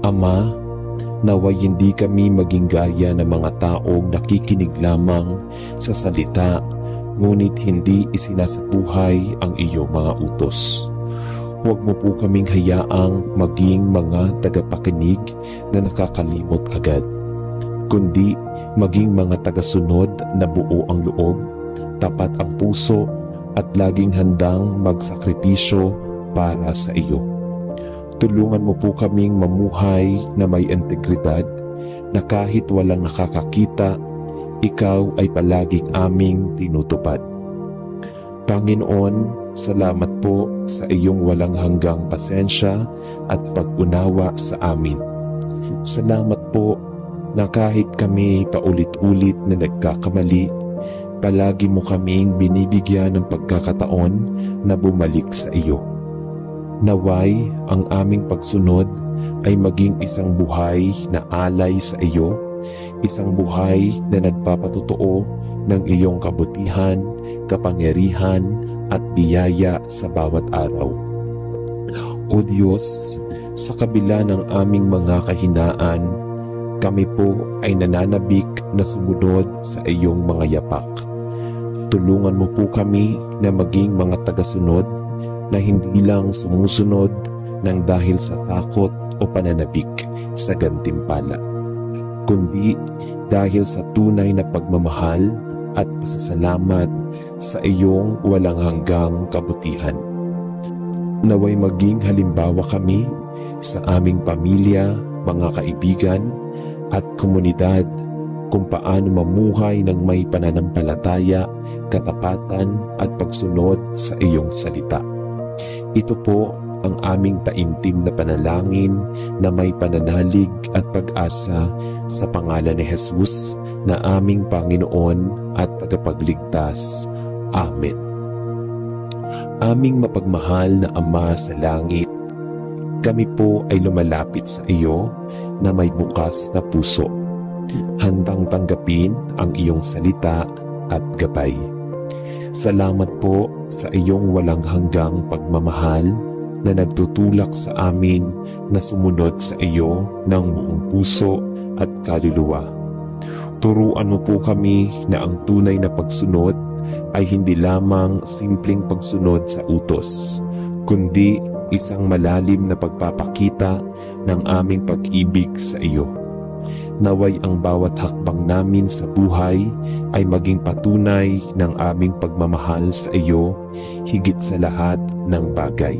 Ama, naway hindi kami maging gaya ng mga taong nakikinig lamang sa salita, ngunit hindi isinasabuhay ang iyong mga utos. Huwag mo po kaming hayaang maging mga tagapakinig na nakakalimot agad, kundi maging mga tagasunod na buo ang loob, tapat ang puso, at laging handang magsakripisyo para sa iyo. Tulungan mo po kaming mamuhay na may integridad, na kahit walang nakakakita, ikaw ay palaging aming tinutupad. Panginoon, salamat po sa iyong walang hanggang pasensya at pag-unawa sa amin. Salamat po na kahit kami paulit-ulit na nagkakamali, palagi mo kaming binibigyan ng pagkakataon na bumalik sa iyo. Naway ang aming pagsunod ay maging isang buhay na alay sa iyo, isang buhay na nagpapatotoo ng iyong kabutihan, kapangyarihan at biyaya sa bawat araw. O Diyos, sa kabila ng aming mga kahinaan, kami po ay nananabik na sumunod sa iyong mga yapak. Tulungan mo po kami na maging mga tagasunod na hindi lang sumusunod ng dahil sa takot o pananabik sa gantimpala, kundi dahil sa tunay na pagmamahal at pasasalamat sa iyong walang hanggang kabutihan. Naway maging halimbawa kami sa aming pamilya, mga kaibigan at komunidad kung paano mamuhay ng may pananampalataya, katapatan at pagsunod sa iyong salita. Ito po ang aming taimtim na panalangin na may pananalig at pag-asa sa pangalan ni Jesus na aming Panginoon at Tagapagligtas. Amen. Aming mapagmahal na Ama sa langit, kami po ay lumalapit sa iyo na may bukas na puso, handang tanggapin ang iyong salita at gabay. Salamat po sa iyong walang hanggang pagmamahal na nagtutulak sa amin na sumunod sa iyo ng buong puso at kaluluwa. Turuan mo po kami na ang tunay na pagsunod ay hindi lamang simpleng pagsunod sa utos, kundi isang malalim na pagpapakita ng aming pag-ibig sa iyo. Naway ang bawat hakbang namin sa buhay ay maging patunay ng aming pagmamahal sa iyo higit sa lahat ng bagay.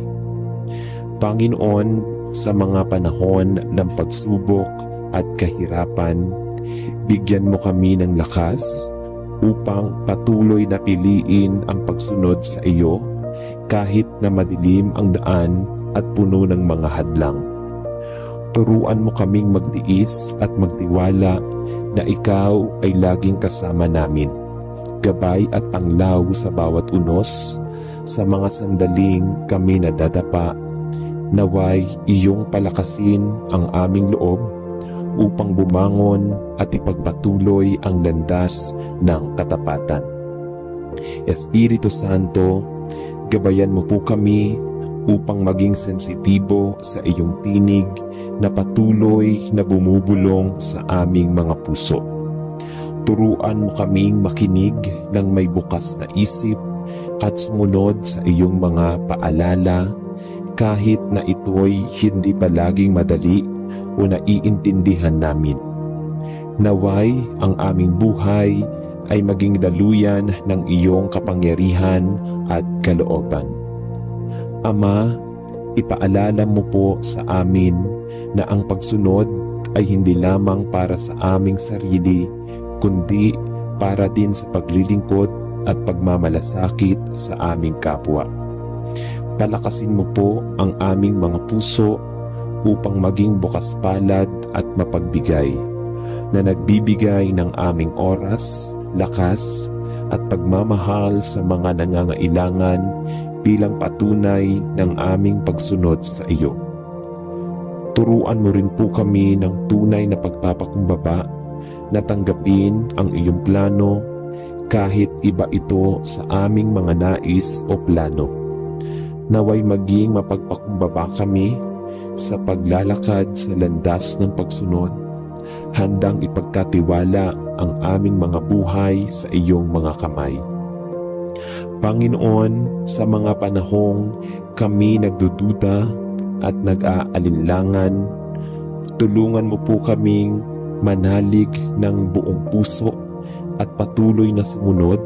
Panginoon, sa mga panahon ng pagsubok at kahirapan, bigyan mo kami ng lakas upang patuloy na piliin ang pagsunod sa iyo kahit na madilim ang daan at puno ng mga hadlang. Turuan mo kaming magtiis at magtiwala na ikaw ay laging kasama namin, gabay at tanglaw sa bawat unos, sa mga sandaling kami nadadapa. Naway iyong palakasin ang aming loob upang bumangon at ipagpatuloy ang landas ng katapatan. Espiritu Santo, gabayan mo po kami upang maging sensitibo sa iyong tinig na patuloy na bumubulong sa aming mga puso. Turuan mo kaming makinig ng may bukas na isip at sumunod sa iyong mga paalala kahit na ito'y hindi palaging madali o naiintindihan namin. Naway ang aming buhay ay maging daluyan ng iyong kapangyarihan at kalooban. Ama, ipaalala mo po sa amin na ang pagsunod ay hindi lamang para sa aming sarili, kundi para din sa paglilingkod at pagmamalasakit sa aming kapwa. Palakasin mo po ang aming mga puso upang maging bukas palad at mapagbigay, na nagbibigay ng aming oras, lakas at pagmamahal sa mga nangangailangan bilang patunay ng aming pagsunod sa iyo. Turuan mo rin po kami ng tunay na pagpapakumbaba na tanggapin ang iyong plano kahit iba ito sa aming mga nais o plano. Naway maging mapagpakumbaba kami sa paglalakad sa landas ng pagsunod, handang ipagkatiwala ang aming mga buhay sa iyong mga kamay. Panginoon, sa mga panahong kami nagdududa at nag-aalinlangan, tulungan mo po kaming manalig ng buong puso at patuloy na sumunod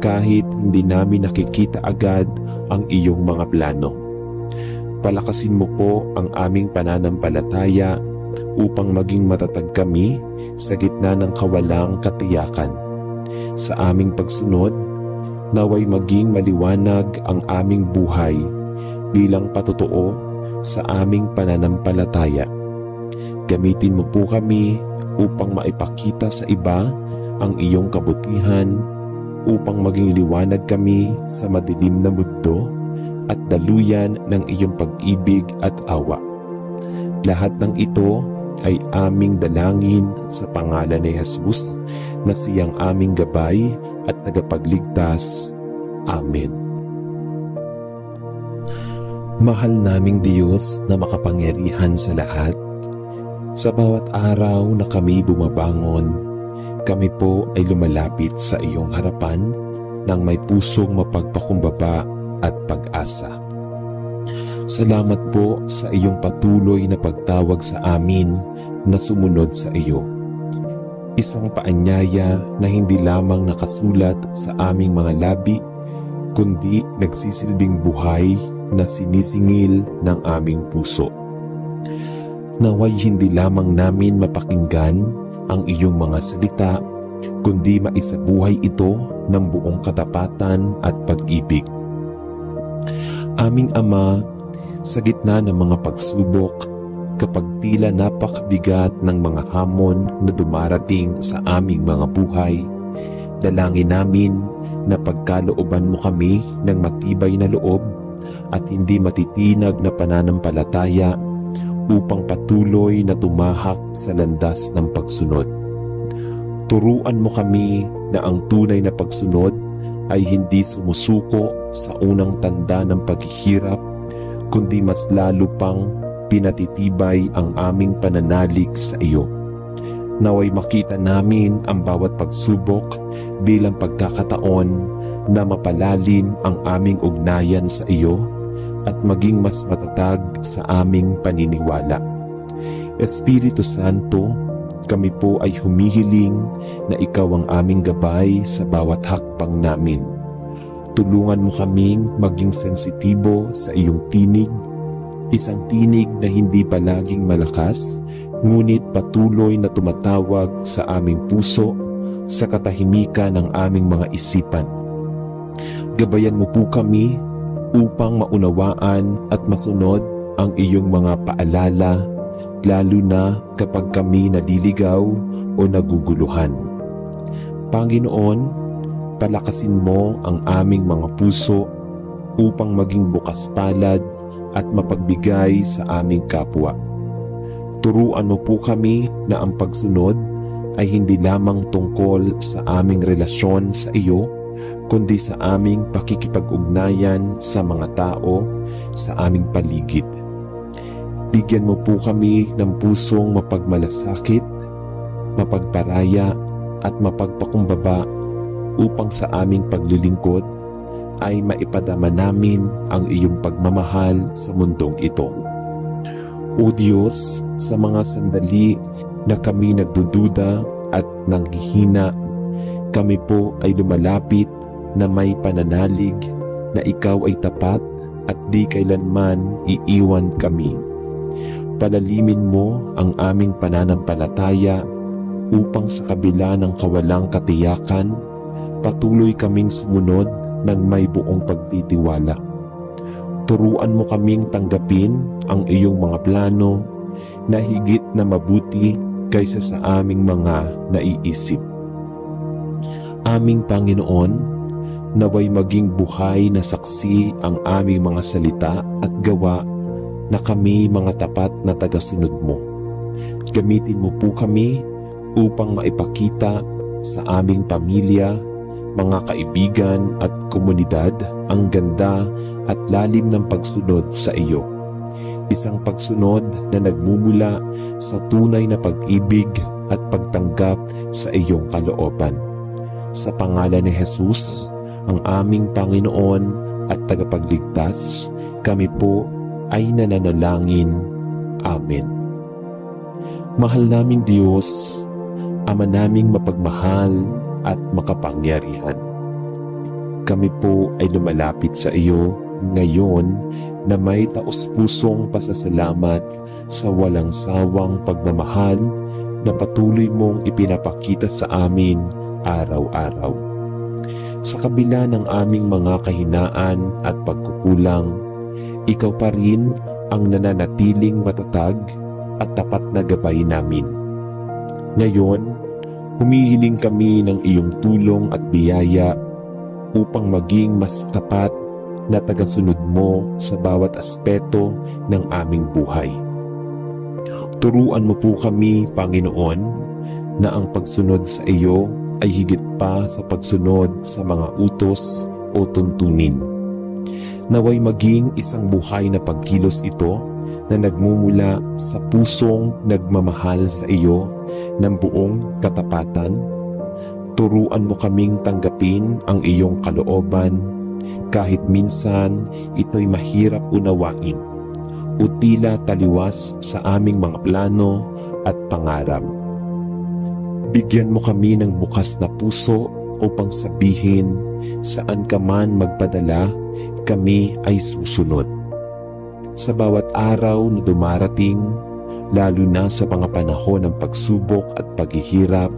kahit hindi namin nakikita agad ang iyong mga plano. Palakasin mo po ang aming pananampalataya upang maging matatag kami sa gitna ng kawalang katiyakan. Sa aming pagsunod, naway maging maliwanag ang aming buhay bilang patotoo sa aming pananampalataya. Gamitin mo po kami upang maipakita sa iba ang iyong kabutihan, upang maging liwanag kami sa madilim na mundo at daluyan ng iyong pag-ibig at awa. Lahat ng ito ay aming dalangin sa pangalan ni Jesus na siyang aming gabay at tagapagligtas. Amen. Mahal naming Diyos na makapangyarihan sa lahat, sa bawat araw na kami bumabangon, kami po ay lumalapit sa iyong harapan ng may pusong mapagpakumbaba at pag-asa. Salamat po sa iyong patuloy na pagtawag sa amin na sumunod sa iyo. Isang paanyaya na hindi lamang nakasulat sa aming mga labi, kundi nagsisilbing buhay na sinisingil ng aming puso. Naway hindi lamang namin mapakinggan ang iyong mga salita, kundi maisabuhay ito ng buong katapatan at pag-ibig. Aming Ama, sa gitna ng mga pagsubok, kapag tila napakabigat ng mga hamon na dumarating sa aming mga buhay, dalangin namin na pagkalooban mo kami ng matibay na loob at hindi matitinag na pananampalataya upang patuloy na tumahak sa landas ng pagsunod. Turuan mo kami na ang tunay na pagsunod ay hindi sumusuko sa unang tanda ng paghihirap, kundi mas lalo pang pinatitibay ang aming pananalig sa iyo. Naway makita namin ang bawat pagsubok bilang pagkakataon na mapalalim ang aming ugnayan sa iyo at maging mas matatag sa aming paniniwala. Espiritu Santo, kami po ay humihiling na ikaw ang aming gabay sa bawat hakbang namin. Tulungan mo kaming maging sensitibo sa iyong tinig, isang tinig na hindi palaging malakas, ngunit patuloy na tumatawag sa aming puso, sa katahimikan ng aming mga isipan. Gabayan mo po kami upang maunawaan at masunod ang iyong mga paalala, lalo na kapag kami naliligaw o naguguluhan. Panginoon, palakasin mo ang aming mga puso upang maging bukas palad at mapagbigay sa aming kapwa. Turuan mo po kami na ang pagsunod ay hindi lamang tungkol sa aming relasyon sa iyo, kundi sa aming pakikipag-ugnayan sa mga tao sa aming paligid. Bigyan mo po kami ng pusong mapagmalasakit, mapagparaya at mapagpakumbaba upang sa aming paglilingkod ay maipadama namin ang iyong pagmamahal sa mundong ito. O Diyos, sa mga sandali na kami nagdududa at nanghihina, kami po ay lumalapit na may pananalig na ikaw ay tapat at di kailanman iiwan kami. Palalimin mo ang aming pananampalataya upang sa kabila ng kawalang katiyakan, patuloy kaming sumunod ng may buong pagtitiwala. Turuan mo kaming tanggapin ang iyong mga plano na higit na mabuti kaysa sa aming mga naiisip. Aming Panginoon, naway maging buhay na saksi ang aming mga salita at gawa na kami mga tapat na tagasunod mo. Gamitin mo po kami upang maipakita sa aming pamilya, mga kaibigan at komunidad ang ganda at lalim ng pagsunod sa iyo. Isang pagsunod na nagmumula sa tunay na pag-ibig at pagtanggap sa iyong kalooban. Sa pangalan ni Jesus, ang aming Panginoon at tagapagligtas, kami po ay nananalangin. Amen. Mahal naming Diyos, Ama naming mapagmahal at makapangyarihan, kami po ay lumalapit sa iyo ngayon na may taos-pusong pasasalamat sa walang sawang pagmamahal na patuloy mong ipinapakita sa amin araw-araw. Sa kabila ng aming mga kahinaan at pagkukulang, ikaw pa rin ang nananatiling matatag at tapat na gabay namin. Ngayon, humihiling kami ng iyong tulong at biyaya upang maging mas tapat na tagasunod mo sa bawat aspeto ng aming buhay. Turuan mo po kami, Panginoon, na ang pagsunod sa iyo ay higit pa sa pagsunod sa mga utos o tuntunin. Naway maging isang buhay na pagkilos ito na nagmumula sa pusong nagmamahal sa iyo ng buong katapatan. Turuan mo kaming tanggapin ang iyong kalooban kahit minsan ito'y mahirap unawain o tila taliwas sa aming mga plano at pangarap. Bigyan mo kami ng bukas na puso upang sabihin saan ka man magpadala, kami ay susunod. Sa bawat araw na dumarating, lalo na sa mga panahon ng pagsubok at paghihirap,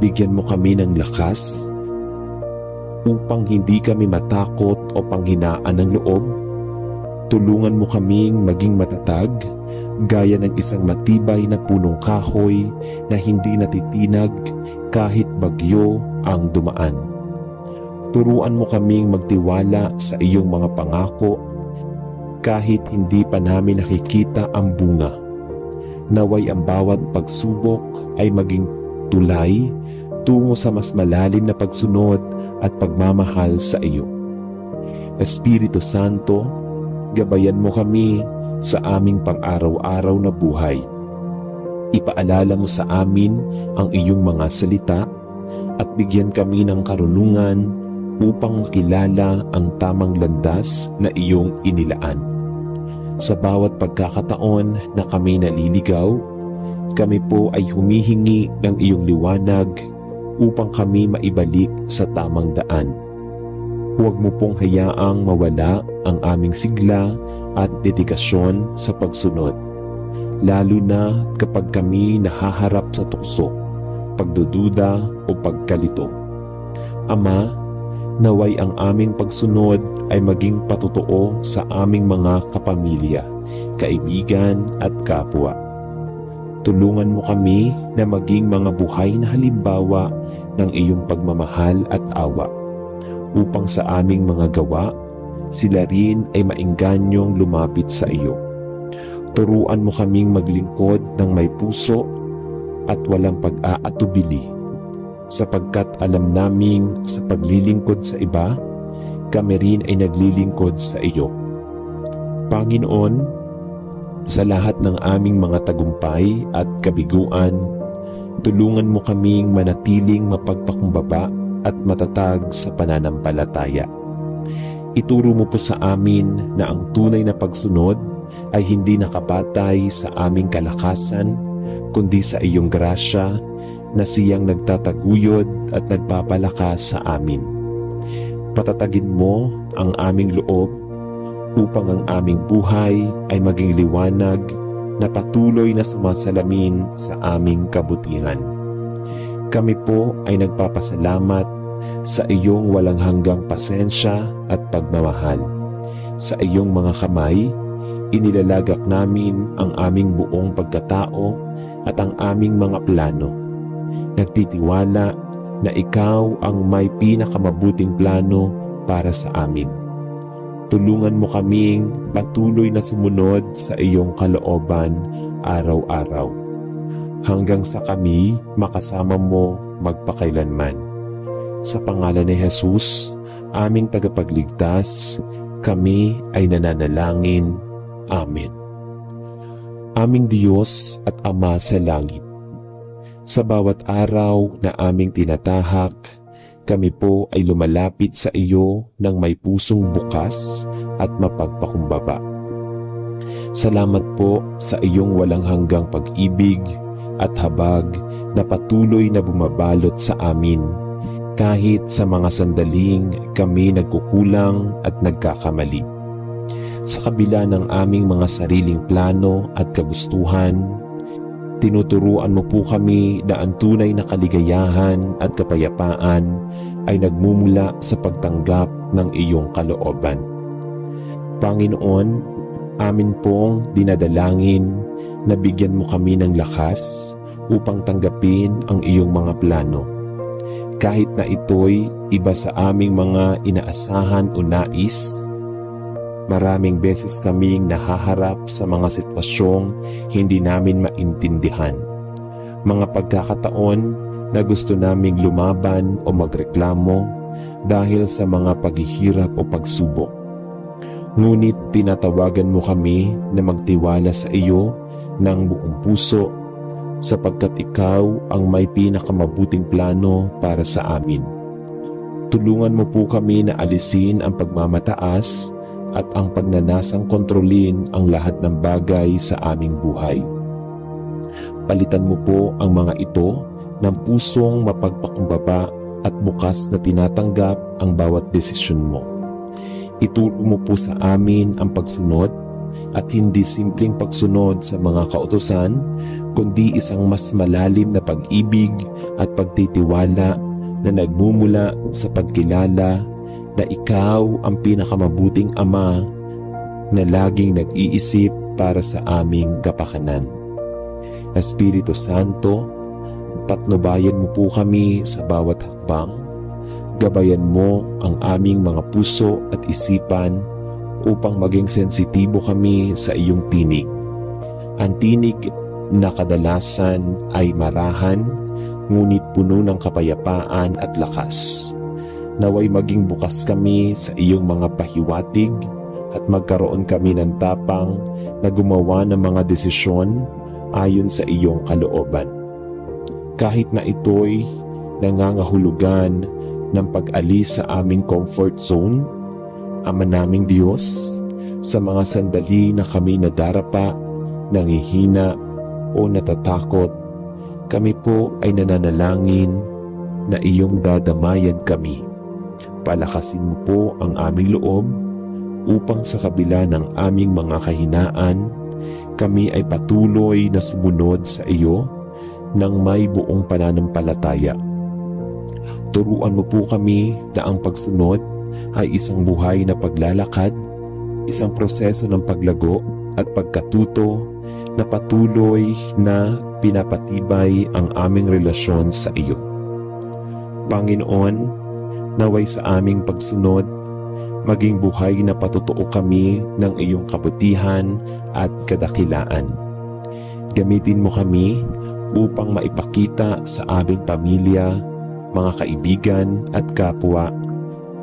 bigyan mo kami ng lakas upang hindi kami matakot o panghinaan ng loob. Tulungan mo kaming maging matatag gaya ng isang matibay na punong kahoy na hindi natitinag kahit bagyo ang dumaan. Turuan mo kaming magtiwala sa iyong mga pangako kahit hindi pa namin nakikita ang bunga. Naway ang bawat pagsubok ay maging tulay tungo sa mas malalim na pagsunod at pagmamahal sa iyo. Espiritu Santo, gabayan mo kami sa aming pang-araw-araw na buhay. Ipaalala mo sa amin ang iyong mga salita at bigyan kami ng karunungan upang makilala ang tamang landas na iyong inilaan. Sa bawat pagkakataon na kami naliligaw, kami po ay humihingi ng iyong liwanag upang kami maibalik sa tamang daan. Huwag mo pong hayaang mawala ang aming sigla at dedikasyon sa pagsunod, lalo na kapag kami nahaharap sa tukso, pagdududa o pagkalito. Ama, naway ang aming pagsunod ay maging patotoo sa aming mga kapamilya, kaibigan at kapwa. Tulungan mo kami na maging mga buhay na halimbawa ng iyong pagmamahal at awa, upang sa aming mga gawa, sila rin ay maingganyong lumapit sa iyo. Turuan mo kaming maglingkod ng may puso at walang pag-aatubili, sapagkat alam naming sa paglilingkod sa iba, kami rin ay naglilingkod sa iyo. Panginoon, sa lahat ng aming mga tagumpay at kabiguan, tulungan mo kaming manatiling mapagpakumbaba at matatag sa pananampalataya. Ituro mo po sa amin na ang tunay na pagsunod ay hindi nakapatay sa aming kalakasan, kundi sa iyong grasya na siyang nagtataguyod at nagpapalakas sa amin. Patatagin mo ang aming loob upang ang aming buhay ay maging liwanag na patuloy na sumasalamin sa aming kabutihan. Kami po ay nagpapasalamat sa iyong walang hanggang pasensya at pagmamahal. Sa iyong mga kamay, inilalagak namin ang aming buong pagkatao at ang aming mga plano. Nagtitiwala na ikaw ang may pinakamabuting plano para sa amin. Tulungan mo kaming patuloy na sumunod sa iyong kalooban araw-araw, hanggang sa kami makasama mo magpakailanman. Sa pangalan ni Jesus, aming tagapagligtas, kami ay nananalangin. Amen. Aming Diyos at Ama sa langit, sa bawat araw na aming tinatahak, kami po ay lumalapit sa iyo ng may pusong bukas at mapagpakumbaba. Salamat po sa iyong walang hanggang pag-ibig at habag na patuloy na bumabalot sa amin, kahit sa mga sandaling kami nagkukulang at nagkakamali. Sa kabila ng aming mga sariling plano at kagustuhan, tinuturuan mo po kami na ang tunay na kaligayahan at kapayapaan ay nagmumula sa pagtanggap ng iyong kalooban. Panginoon, amin pong dinadalangin na bigyan mo kami ng lakas upang tanggapin ang iyong mga plano. Kahit na ito'y iba sa aming mga inaasahan o nais, maraming beses kaming nahaharap sa mga sitwasyong hindi namin maintindihan. Mga pagkakataon na gusto naming lumaban o magreklamo dahil sa mga paghihirap o pagsubok. Ngunit tinatawagan mo kami na magtiwala sa iyo ng buong puso, sapagkat ikaw ang may pinakamabuting plano para sa amin. Tulungan mo po kami na alisin ang pagmamataas at ang pagnanasang kontrolin ang lahat ng bagay sa aming buhay. Palitan mo po ang mga ito ng pusong mapagpakumbaba at bukas na tinatanggap ang bawat desisyon mo. Ituro mo po sa amin ang pagsunod at hindi simpleng pagsunod sa mga kautusan, kundi isang mas malalim na pag-ibig at pagtitiwala na nagmumula sa pagkilala na ikaw ang pinakamabuting Ama na laging nag-iisip para sa aming kapakanan. Espiritu Santo, patnubayan mo po kami sa bawat hakbang, Gabayan mo ang aming mga puso at isipan upang maging sensitibo kami sa iyong tinig. Ang tinig na kadalasan ay marahan, ngunit puno ng kapayapaan at lakas. Naway maging bukas kami sa iyong mga pahiwatig at magkaroon kami ng tapang na gumawa ng mga desisyon ayon sa iyong kalooban. Kahit na ito'y nangangahulugan ng pag-alis sa aming comfort zone, Ama naming Diyos, sa mga sandali na kami nadarapa, nangihina o natatakot, kami po ay nananalangin na iyong dadamayan kami. Palakasin mo po ang aming loob upang sa kabila ng aming mga kahinaan, kami ay patuloy na sumunod sa iyo ng may buong pananampalataya. Turuan mo po kami na ang pagsunod ay isang buhay na paglalakad, isang proseso ng paglago at pagkatuto na patuloy na pinapatibay ang aming relasyon sa iyo. Panginoon, naway sa aming pagsunod, maging buhay na patotoo kami ng iyong kabutihan at kadakilaan. Gamitin mo kami upang maipakita sa aming pamilya, mga kaibigan at kapwa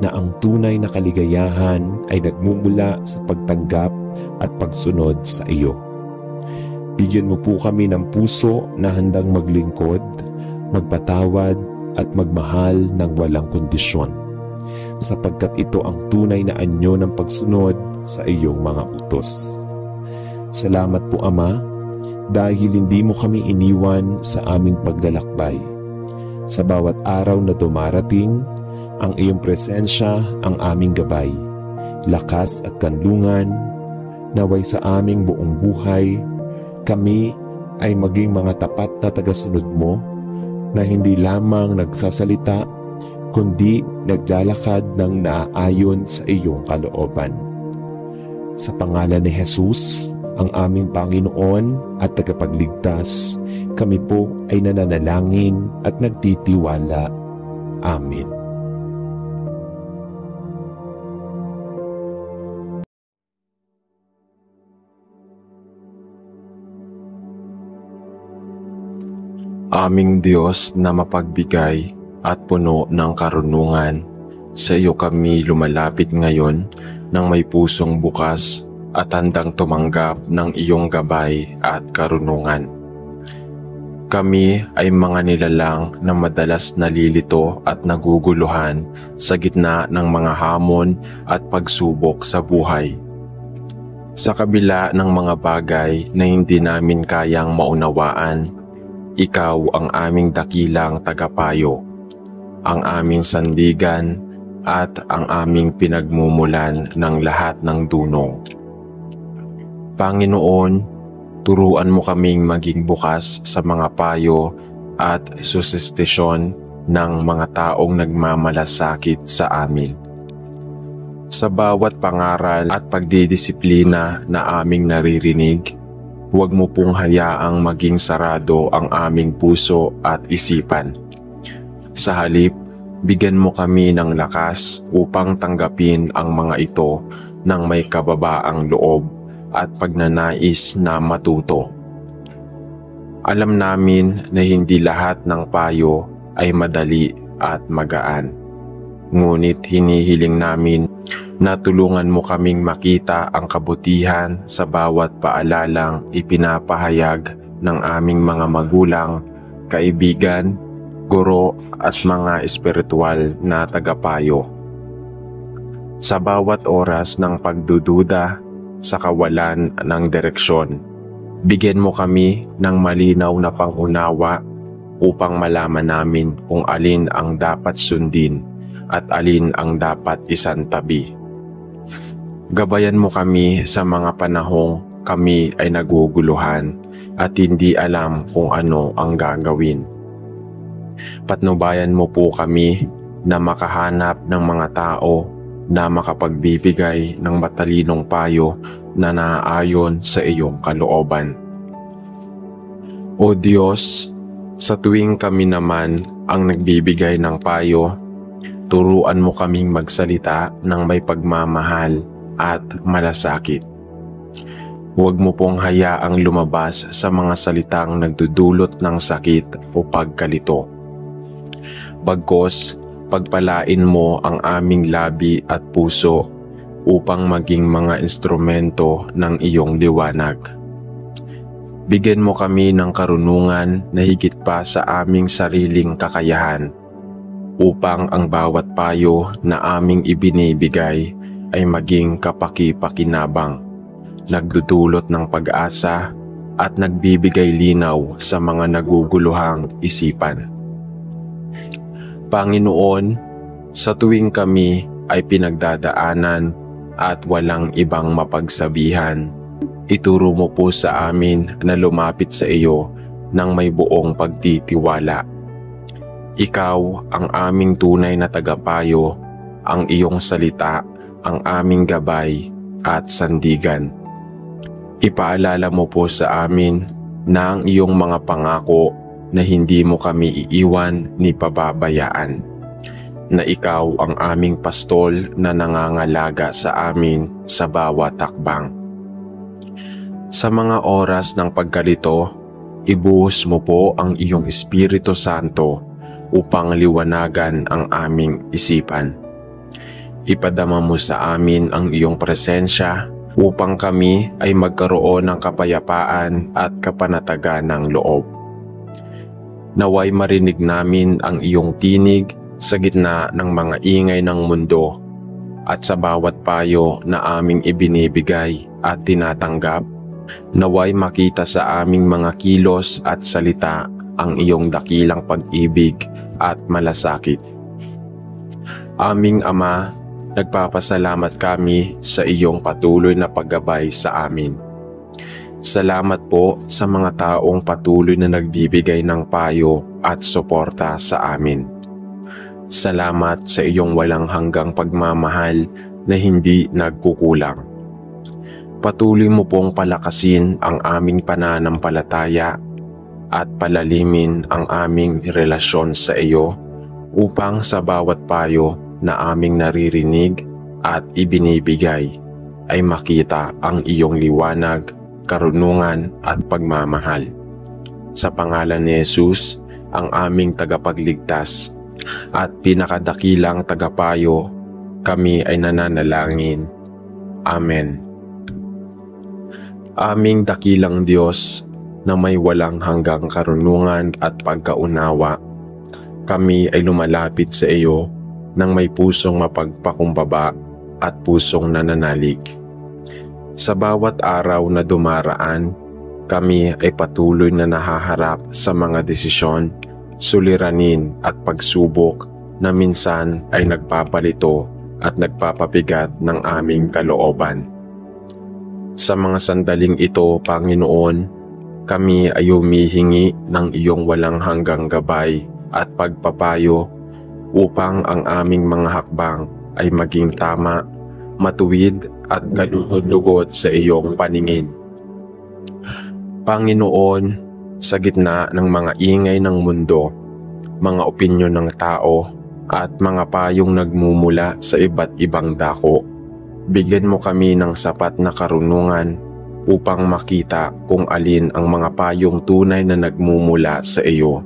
na ang tunay na kaligayahan ay nagmumula sa pagtanggap at pagsunod sa iyo. Bigyan mo po kami ng puso na handang maglingkod, magpatawad at magmahal ng walang kondisyon, sapagkat ito ang tunay na anyo ng pagsunod sa iyong mga utos. Salamat po Ama, dahil hindi mo kami iniwan sa aming paglalakbay. Sa bawat araw na dumarating, ang iyong presensya ang aming gabay, lakas at kanlungan. Naway sa aming buong buhay, kami ay maging mga tapat na tagasunod mo na hindi lamang nagsasalita, kundi naglalakad ng naaayon sa iyong kalooban. Sa pangalan ni Jesus, ang aming Panginoon at tagapagligtas, kami po ay nananalangin at nagtitiwala. Amen. Aming Diyos na mapagbigay at puno ng karunungan, sa iyo kami lumalapit ngayon ng may pusong bukas at handang tumanggap ng iyong gabay at karunungan. Kami ay mga nilalang na madalas nalilito at naguguluhan sa gitna ng mga hamon at pagsubok sa buhay. Sa kabila ng mga bagay na hindi namin kayang maunawaan, ikaw ang aming dakilang tagapayo, ang aming sandigan at ang aming pinagmumulan ng lahat ng dunong. Panginoon, turuan mo kaming maging bukas sa mga payo at sustisyon ng mga taong nagmamalasakit sa amin. Sa bawat pangaral at pagdidisiplina na aming naririnig, huwag mo pong hayaang maging sarado ang aming puso at isipan. Sa halip, bigyan mo kami ng lakas upang tanggapin ang mga ito ng may kababaang loob at pagnanais na matuto. Alam namin na hindi lahat ng payo ay madali at magaan. Ngunit hinihiling namin na tulungan mo kaming makita ang kabutihan sa bawat paalalang ipinapahayag ng aming mga magulang, kaibigan, guro at mga espiritual na tagapayo. Sa bawat oras ng pagdududa, sa kawalan ng direksyon, bigyan mo kami ng malinaw na pangunawa upang malaman namin kung alin ang dapat sundin at alin ang dapat isantabi. Gabayan mo kami sa mga panahong kami ay naguguluhan at hindi alam kung ano ang gagawin. Patnubayan mo po kami na makahanap ng mga tao na makapagbibigay ng matalinong payo na naaayon sa iyong kalooban. O Diyos, sa tuwing kami naman ang nagbibigay ng payo, turuan mo kaming magsalita ng may pagmamahal at malasakit. Huwag mo pong hayaang lumabas sa mga salitang nagdudulot ng sakit o pagkalito. Bagkus, pagpalain mo ang aming labi at puso upang maging mga instrumento ng iyong liwanag. Bigyan mo kami ng karunungan na higit pa sa aming sariling kakayahan upang ang bawat payo na aming ibinibigay ay maging kapaki-pakinabang, nagdudulot ng pag-asa at nagbibigay linaw sa mga naguguluhang isipan. Panginoon, sa tuwing kami ay pinagdadaanan at walang ibang mapagsabihan, ituro mo po sa amin na lumapit sa iyo ng may buong pagtitiwala. Ikaw ang aming tunay na tagapayo, ang iyong salita, ang aming gabay at sandigan. Ipaalala mo po sa amin na ang iyong mga pangako na hindi mo kami iiwan ni pababayaan, na ikaw ang aming pastol na nangangalaga sa amin sa bawat takbang. Sa mga oras ng pagkalito, ibuhos mo po ang iyong Espiritu Santo upang liwanagan ang aming isipan. Ipadama mo sa amin ang iyong presensya upang kami ay magkaroon ng kapayapaan at kapanatagan ng loob. Naway marinig namin ang iyong tinig sa gitna ng mga ingay ng mundo at sa bawat payo na aming ibinibigay at tinatanggap. Naway makita sa aming mga kilos at salita ang iyong dakilang pag-ibig at malasakit. Aming Ama, nagpapasalamat kami sa iyong patuloy na paggabay sa amin. Salamat po sa mga taong patuloy na nagbibigay ng payo at suporta sa amin. Salamat sa iyong walang hanggang pagmamahal na hindi nagkukulang. Patuloy mo pong palakasin ang aming pananampalataya at palalimin ang aming relasyon sa iyo upang sa bawat payo na aming naririnig at ibinibigay ay makita ang iyong liwanag, karunungan at pagmamahal. Sa pangalan ni Jesus, ang aming tagapagligtas at pinakadakilang tagapayo, kami ay nananalangin. Amen. Aming dakilang Diyos na may walang hanggang karunungan at pagkaunawa, kami ay lumalapit sa iyo ng may pusong mapagpakumbaba at pusong nananalig. Sa bawat araw na dumaraan, kami ay patuloy na nahaharap sa mga desisyon, suliranin at pagsubok na minsan ay nagpapalito at nagpapabigat ng aming kalooban. Sa mga sandaling ito, Panginoon, kami ay humihingi ng iyong walang hanggang gabay at pagpapayo upang ang aming mga hakbang ay maging tama, matuwid at kalugod-lugod sa iyong paningin. Panginoon, sa gitna ng mga ingay ng mundo, mga opinyon ng tao at mga payong nagmumula sa iba't ibang dako, bigyan mo kami ng sapat na karunungan upang makita kung alin ang mga payong tunay na nagmumula sa iyo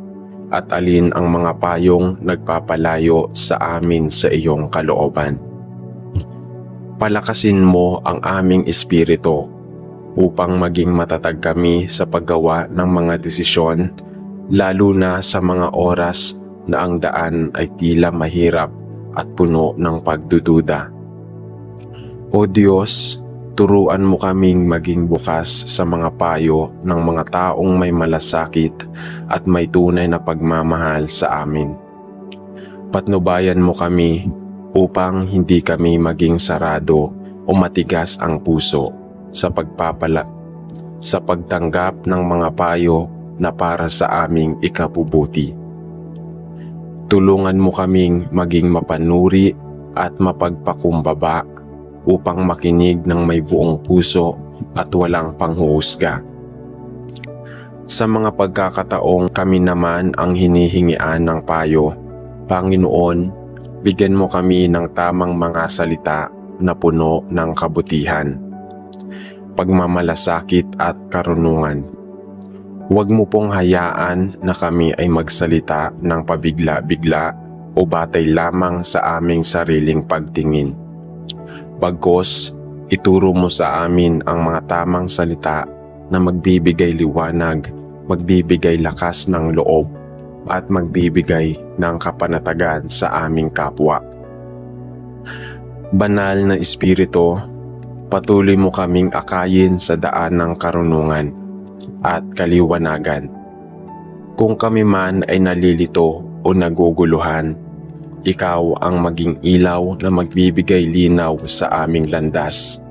at alin ang mga payong nagpapalayo sa amin sa iyong kalooban. Palakasin mo ang aming espiritu upang maging matatag kami sa paggawa ng mga desisyon, lalo na sa mga oras na ang daan ay tila mahirap at puno ng pagdududa. O Diyos, turuan mo kaming maging bukas sa mga payo ng mga taong may malasakit at may tunay na pagmamahal sa amin. Patnubayan mo kami upang hindi kami maging sarado o matigas ang puso sa pagtanggap ng mga payo na para sa aming ikabubuti. Tulungan mo kaming maging mapanuri at mapagpakumbaba upang makinig ng may buong puso at walang panghuhusga. Sa mga pagkakataong kami naman ang hinihingian ng payo, Panginoon, bigyan mo kami ng tamang mga salita na puno ng kabutihan, pagmamalasakit at karunungan. Huwag mo pong hayaan na kami ay magsalita ng pabigla-bigla o batay lamang sa aming sariling pagtingin. Bagkus, ituro mo sa amin ang mga tamang salita na magbibigay liwanag, magbibigay lakas ng loob, at magbibigay ng kapanatagan sa aming kapwa. Banal na Espiritu, patuloy mo kaming akayin sa daan ng karunungan at kaliwanagan. Kung kami man ay nalilito o naguguluhan, ikaw ang maging ilaw na magbibigay linaw sa aming landas.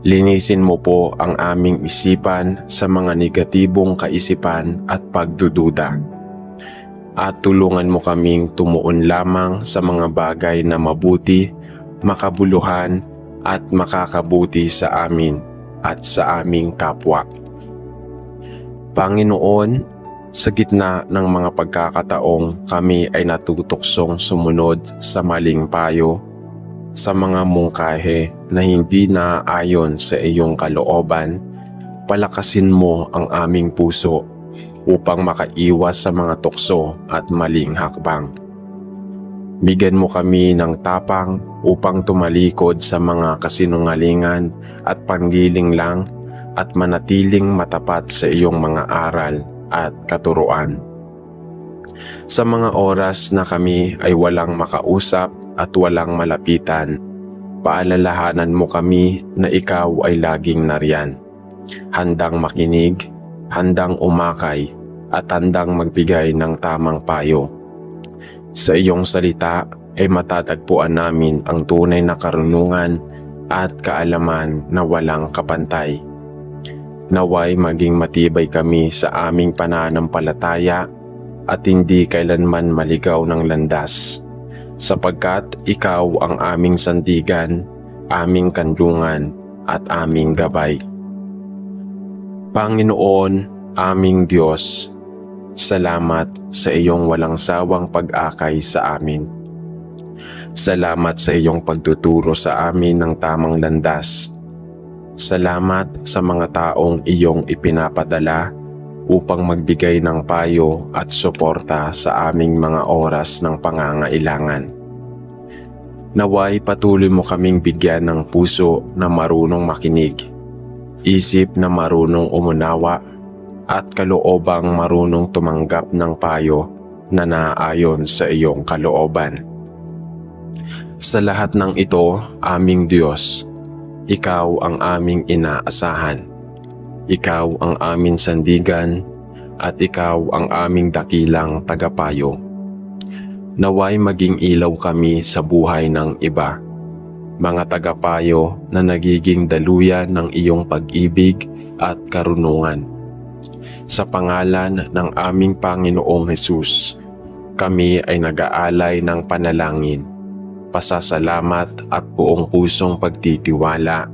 Linisin mo po ang aming isipan sa mga negatibong kaisipan at pagdududa. At tulungan mo kaming tumuon lamang sa mga bagay na mabuti, makabuluhan at makakabuti sa amin at sa aming kapwa. Panginoon, sa gitna ng mga pagkakataong kami ay natutuksong sumunod sa maling payo, sa mga mungkahe na hindi naaayon sa iyong kalooban, palakasin mo ang aming puso upang makaiwas sa mga tukso at maling hakbang. Bigyan mo kami ng tapang upang tumalikod sa mga kasinungalingan at panlilinglang at manatiling matapat sa iyong mga aral at katuruan. Sa mga oras na kami ay walang makausap at walang malapitan, paalalahanan mo kami na ikaw ay laging nariyan, handang makinig, handang umakay, at handang magbigay ng tamang payo. Sa iyong salita ay matatagpuan namin ang tunay na karunungan at kaalaman na walang kapantay. Naway maging matibay kami sa aming pananampalataya at hindi kailanman maligaw ng landas, sapagkat ikaw ang aming sandigan, aming kanlungan at aming gabay. Panginoon, aming Diyos, salamat sa iyong walang sawang pag-akay sa amin. Salamat sa iyong pagtuturo sa amin ng tamang landas. Salamat sa mga taong iyong ipinapadala upang magbigay ng payo at suporta sa aming mga oras ng pangangailangan. Naway patuloy mo kaming bigyan ng puso na marunong makinig, isip na marunong umunawa, at kaloobang marunong tumanggap ng payo na naaayon sa iyong kalooban. Sa lahat ng ito, aming Diyos, ikaw ang aming inaasahan. Ikaw ang aming sandigan at ikaw ang aming dakilang tagapayo. Naway maging ilaw kami sa buhay ng iba, mga tagapayo na nagiging daluyan ng iyong pag-ibig at karunungan. Sa pangalan ng aming Panginoong Hesus, kami ay nag-aalay ng panalangin, pasasalamat at buong pusong pagtitiwala.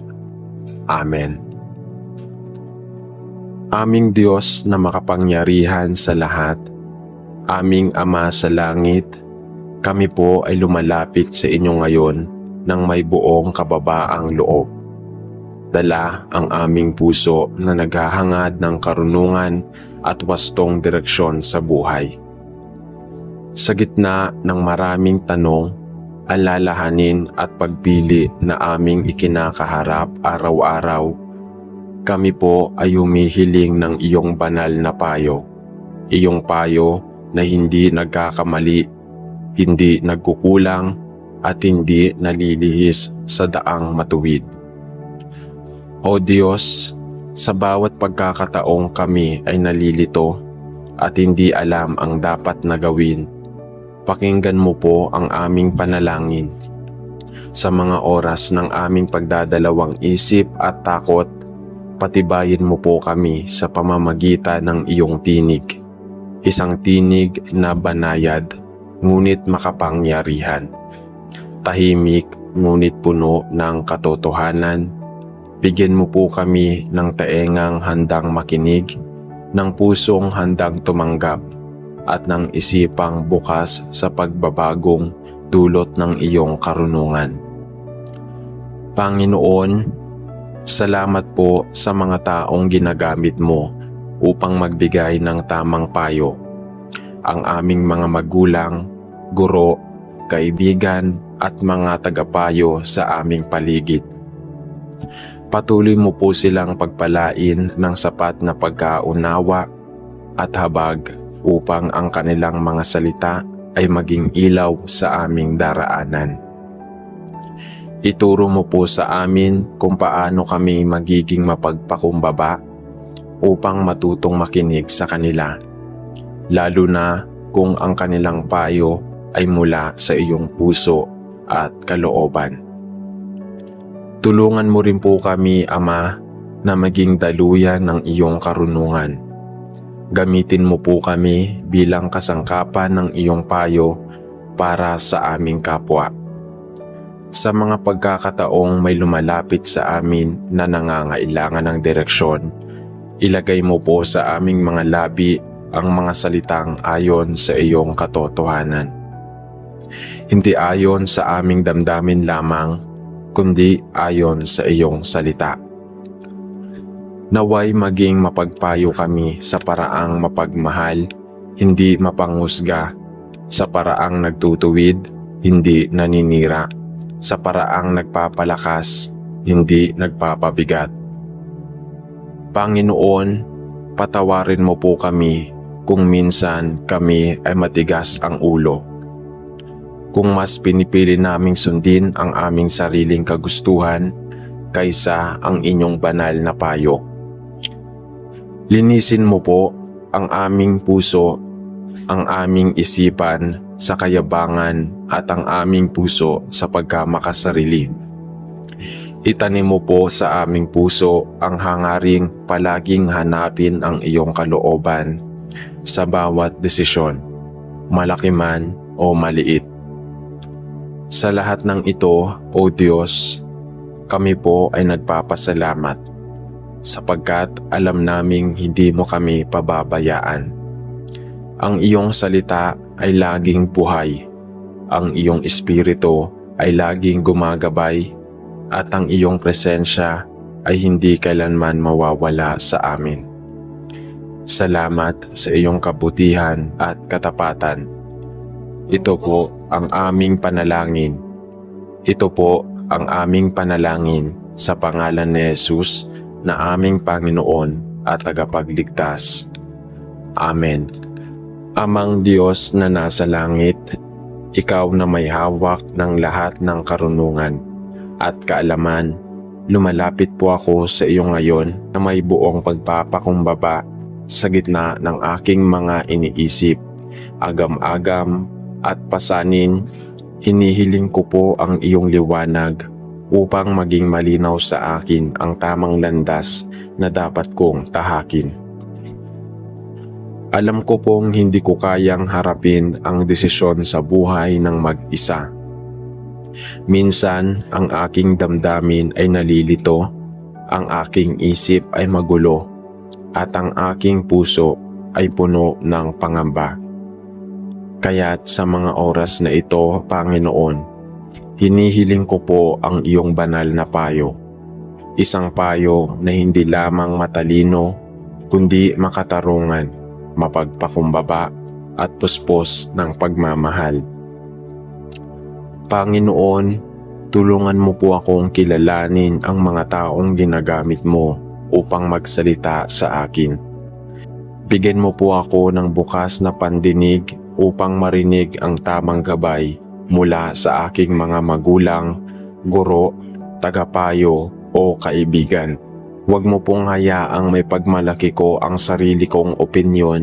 Amen. Aming Diyos na makapangyarihan sa lahat, aming Ama sa langit, kami po ay lumalapit sa inyo ngayon ng may buong kababaang loob. Dala ang aming puso na naghahangad ng karunungan at wastong direksyon sa buhay. Sa gitna ng maraming tanong, alalahanin at pagpili na aming ikinakaharap araw-araw, kami po ay humihiling ng iyong banal na payo. Iyong payo na hindi nagkakamali, hindi nagkukulang, at hindi nalilihis sa daang matuwid. O Diyos, sa bawat pagkakataong kami ay nalilito at hindi alam ang dapat na gawin, pakinggan mo po ang aming panalangin. Sa mga oras ng aming pagdadalawang isip at takot, patibayin mo po kami sa pamamagitan ng iyong tinig. Isang tinig na banayad, ngunit makapangyarihan. Tahimik, ngunit puno ng katotohanan. Bigyan mo po kami ng taengang handang makinig, ng pusong handang tumanggap, at ng isipang bukas sa pagbabagong dulot ng iyong karunungan. Panginoon, salamat po sa mga taong ginagamit mo upang magbigay ng tamang payo. Ang aming mga magulang, guro, kaibigan at mga tagapayo sa aming paligid. Patuloy mo po silang pagpalain ng sapat na pagkaunawa at habag upang ang kanilang mga salita ay maging ilaw sa aming daraanan. Ituro mo po sa amin kung paano kami magiging mapagpakumbaba upang matutong makinig sa kanila, lalo na kung ang kanilang payo ay mula sa iyong puso at kalooban. Tulungan mo rin po kami, Ama, na maging daluyan ng iyong karunungan. Gamitin mo po kami bilang kasangkapan ng iyong payo para sa aming kapwa. Sa mga pagkakataong may lumalapit sa amin na nangangailangan ng direksyon, ilagay mo po sa aming mga labi ang mga salitang ayon sa iyong katotohanan. Hindi ayon sa aming damdamin lamang, kundi ayon sa iyong salita. Naway maging mapagpayo kami sa paraang mapagmahal, hindi mapanghusga, sa paraang nagtutuwid, hindi naninira, sa paraang nagpapalakas, hindi nagpapabigat. Panginoon, patawarin mo po kami kung minsan kami ay matigas ang ulo. Kung mas pinipili naming sundin ang aming sariling kagustuhan kaysa ang inyong banal na payo. Linisin mo po ang aming puso, ang aming isipan sa kayabangan at ang aming puso sa pagkamakasarili. Itanim mo po sa aming puso ang hangaring palaging hanapin ang iyong kalooban sa bawat desisyon, malaki man o maliit. Sa lahat ng ito, O Diyos, kami po ay nagpapasalamat sapagkat alam naming hindi mo kami pababayaan. Ang iyong salita ay laging buhay, ang iyong espiritu ay laging gumagabay, at ang iyong presensya ay hindi kailanman mawawala sa amin. Salamat sa iyong kabutihan at katapatan. Ito po ang aming panalangin. Ito po ang aming panalangin sa pangalan ni Jesus na aming Panginoon at tagapagligtas. Amen. Amang Diyos na nasa langit, ikaw na may hawak ng lahat ng karunungan at kaalaman, lumalapit po ako sa iyo ngayon na may buong pagpapakumbaba sa gitna ng aking mga iniisip, agam-agam at pasanin. Hinihiling ko po ang iyong liwanag upang maging malinaw sa akin ang tamang landas na dapat kong tahakin. Alam ko pong hindi ko kayang harapin ang desisyon sa buhay ng mag-isa. Minsan, ang aking damdamin ay nalilito, ang aking isip ay magulo, at ang aking puso ay puno ng pangamba. Kaya't sa mga oras na ito, Panginoon, hinihiling ko po ang iyong banal na payo. Isang payo na hindi lamang matalino, kundi makatarungan, mapagpakumbaba at puspos ng pagmamahal. Panginoon, tulungan mo po akong kilalanin ang mga taong ginagamit mo upang magsalita sa akin. Bigyan mo po ako ng bukas na pandinig upang marinig ang tamang gabay mula sa aking mga magulang, guro, tagapayo o kaibigan. Huwag mo pong hayaang may pagmalaki ko ang sarili kong opinyon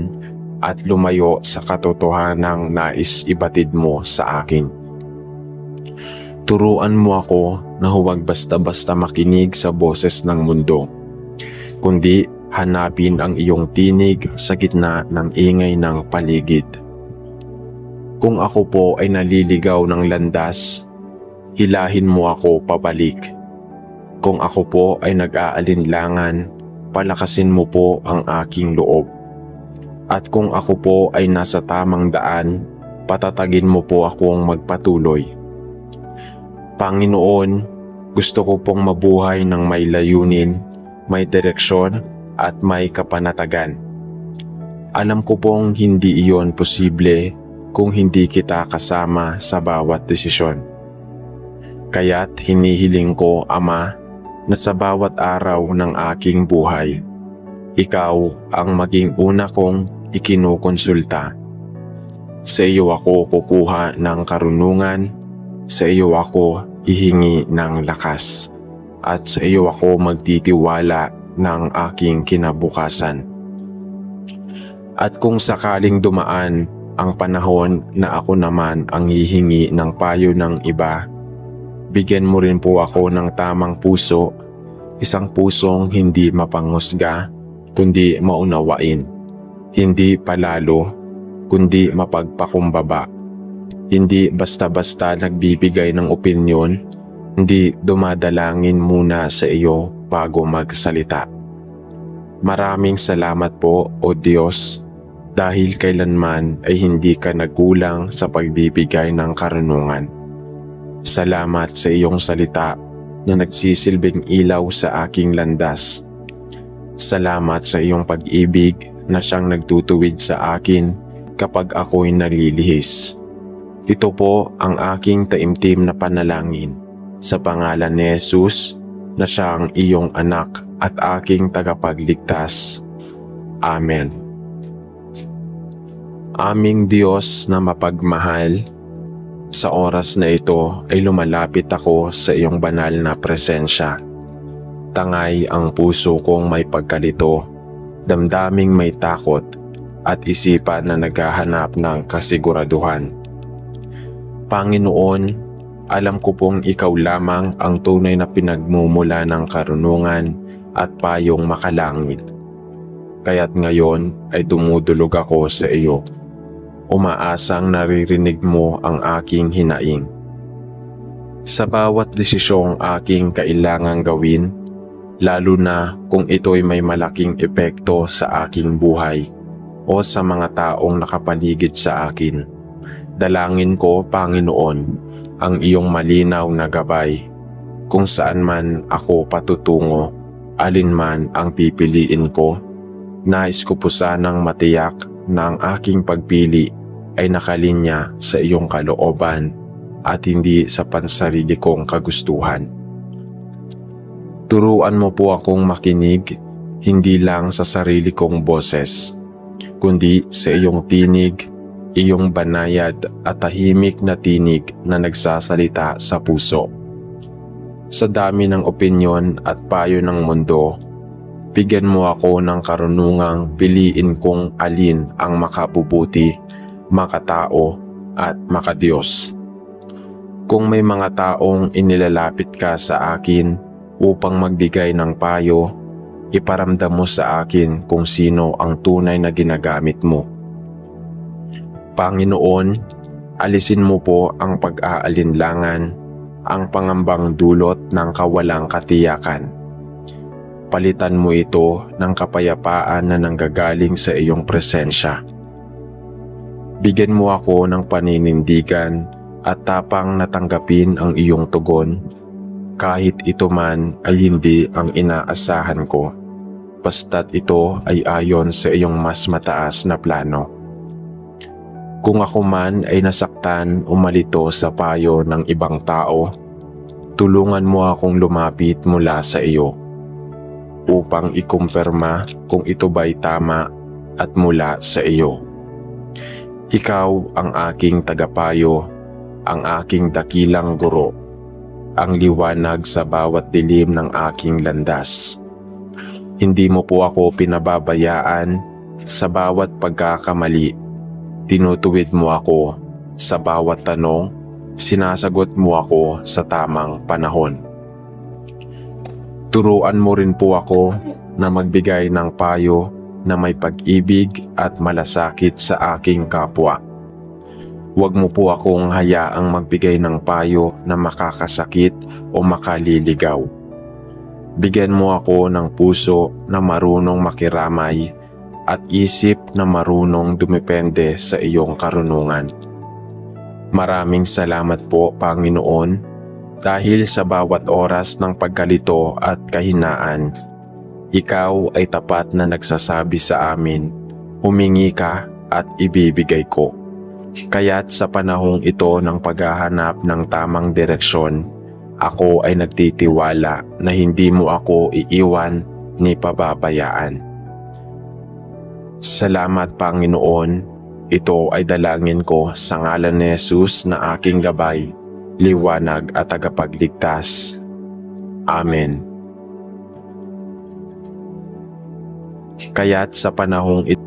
at lumayo sa katotohanang nais ibatid mo sa akin. Turuan mo ako na huwag basta-basta makinig sa boses ng mundo, kundi hanapin ang iyong tinig sa gitna ng ingay ng paligid. Kung ako po ay naliligaw ng landas, hilahin mo ako pabalik. Kung ako po ay nag-aalinlangan, palakasin mo po ang aking loob. At kung ako po ay nasa tamang daan, patatagin mo po akong magpatuloy. Panginoon, gusto ko pong mabuhay ng may layunin, may direksyon at may kapanatagan. Alam ko pong hindi iyon posible kung hindi kita kasama sa bawat desisyon. Kaya't hinihiling ko, Ama, na sa bawat araw ng aking buhay, Ikaw ang maging una kong ikinukonsulta. Sa iyo ako kukuha ng karunungan, sa iyo ako hihingi ng lakas, at sa iyo ako magtitiwala ng aking kinabukasan. At kung sakaling dumaan ang panahon na ako naman ang hihingi ng payo ng iba, bigyan mo rin po ako ng tamang puso, isang pusong hindi mapanghusga, kundi maunawain, hindi palalo, kundi mapagpakumbaba, hindi basta-basta nagbibigay ng opinyon, hindi dumadalangin muna sa iyo bago magsalita. Maraming salamat po, O Diyos, dahil kailanman ay hindi ka nagkulang sa pagbibigay ng karunungan. Salamat sa iyong salita na nagsisilbing ilaw sa aking landas. Salamat sa iyong pag-ibig na siyang nagtutuwid sa akin kapag ako'y nalilihis. Ito po ang aking taimtim na panalangin sa pangalan ni Jesus na siyang iyong anak at aking tagapagligtas. Amen. Aming Diyos na mapagmahal, sa oras na ito ay lumalapit ako sa iyong banal na presensya. Tangay ang puso kong may pagkalito, damdaming may takot at isipan na naghahanap ng kasiguraduhan. Panginoon, alam ko pong ikaw lamang ang tunay na pinagmumula ng karunungan at payong makalangit. Kaya't ngayon ay dumudulog ako sa iyo. Umaasang naririnig mo ang aking hinaing. Sa bawat desisyong aking kailangang gawin, lalo na kung ito'y may malaking epekto sa aking buhay o sa mga taong nakapaligid sa akin, dalangin ko, Panginoon, ang iyong malinaw na gabay. Kung saan man ako patutungo, alin man ang pipiliin ko, nais ko po sanang matiyak na ang aking pagpili ay nakalinya sa iyong kalooban at hindi sa pansarili kong kagustuhan. Turuan mo po akong makinig hindi lang sa sarili kong boses, kundi sa iyong tinig, iyong banayad at tahimik na tinig na nagsasalita sa puso. Sa dami ng opinyon at payo ng mundo, bigyan mo ako ng karunungang piliin kung alin ang makabubuti, makatao at makadiyos. Kung may mga taong inilalapit ka sa akin upang magbigay ng payo, iparamdam mo sa akin kung sino ang tunay na ginagamit mo. Panginoon, alisin mo po ang pag-aalinlangan, ang pangambang dulot ng kawalang katiyakan. Palitan mo ito ng kapayapaan na nanggagaling sa iyong presensya. Bigyan mo ako ng paninindigan at tapang natanggapin ang iyong tugon, kahit ito man ay hindi ang inaasahan ko, basta't ito ay ayon sa iyong mas mataas na plano. Kung ako man ay nasaktan o malito sa payo ng ibang tao, tulungan mo akong lumapit mula sa iyo upang ikumpirma kung ito ba'y tama at mula sa iyo. Ikaw ang aking tagapayo, ang aking dakilang guro, ang liwanag sa bawat dilim ng aking landas. Hindi mo po ako pinababayaan sa bawat pagkakamali. Tinutuwid mo ako sa bawat tanong, sinasagot mo ako sa tamang panahon. Turuan mo rin po ako na magbigay ng payo na may pag-ibig at malasakit sa aking kapwa. Huwag mo po akong hayaang magbigay ng payo na makakasakit o makaliligaw. Bigyan mo ako ng puso na marunong makiramay at isip na marunong dumepende sa iyong karunungan. Maraming salamat po, Panginoon, dahil sa bawat oras ng pagkalito at kahinaan, Ikaw ay tapat na nagsasabi sa amin, humingi ka at ibibigay ko. Kaya't sa panahong ito ng paghahanap ng tamang direksyon, ako ay nagtitiwala na hindi mo ako iiwan ni pababayaan. Salamat, Panginoon. Ito ay dalangin ko sa ngalan ni Jesus na aking gabay, liwanag at tagapagligtas. Amen. Kaya't sa panahong ito,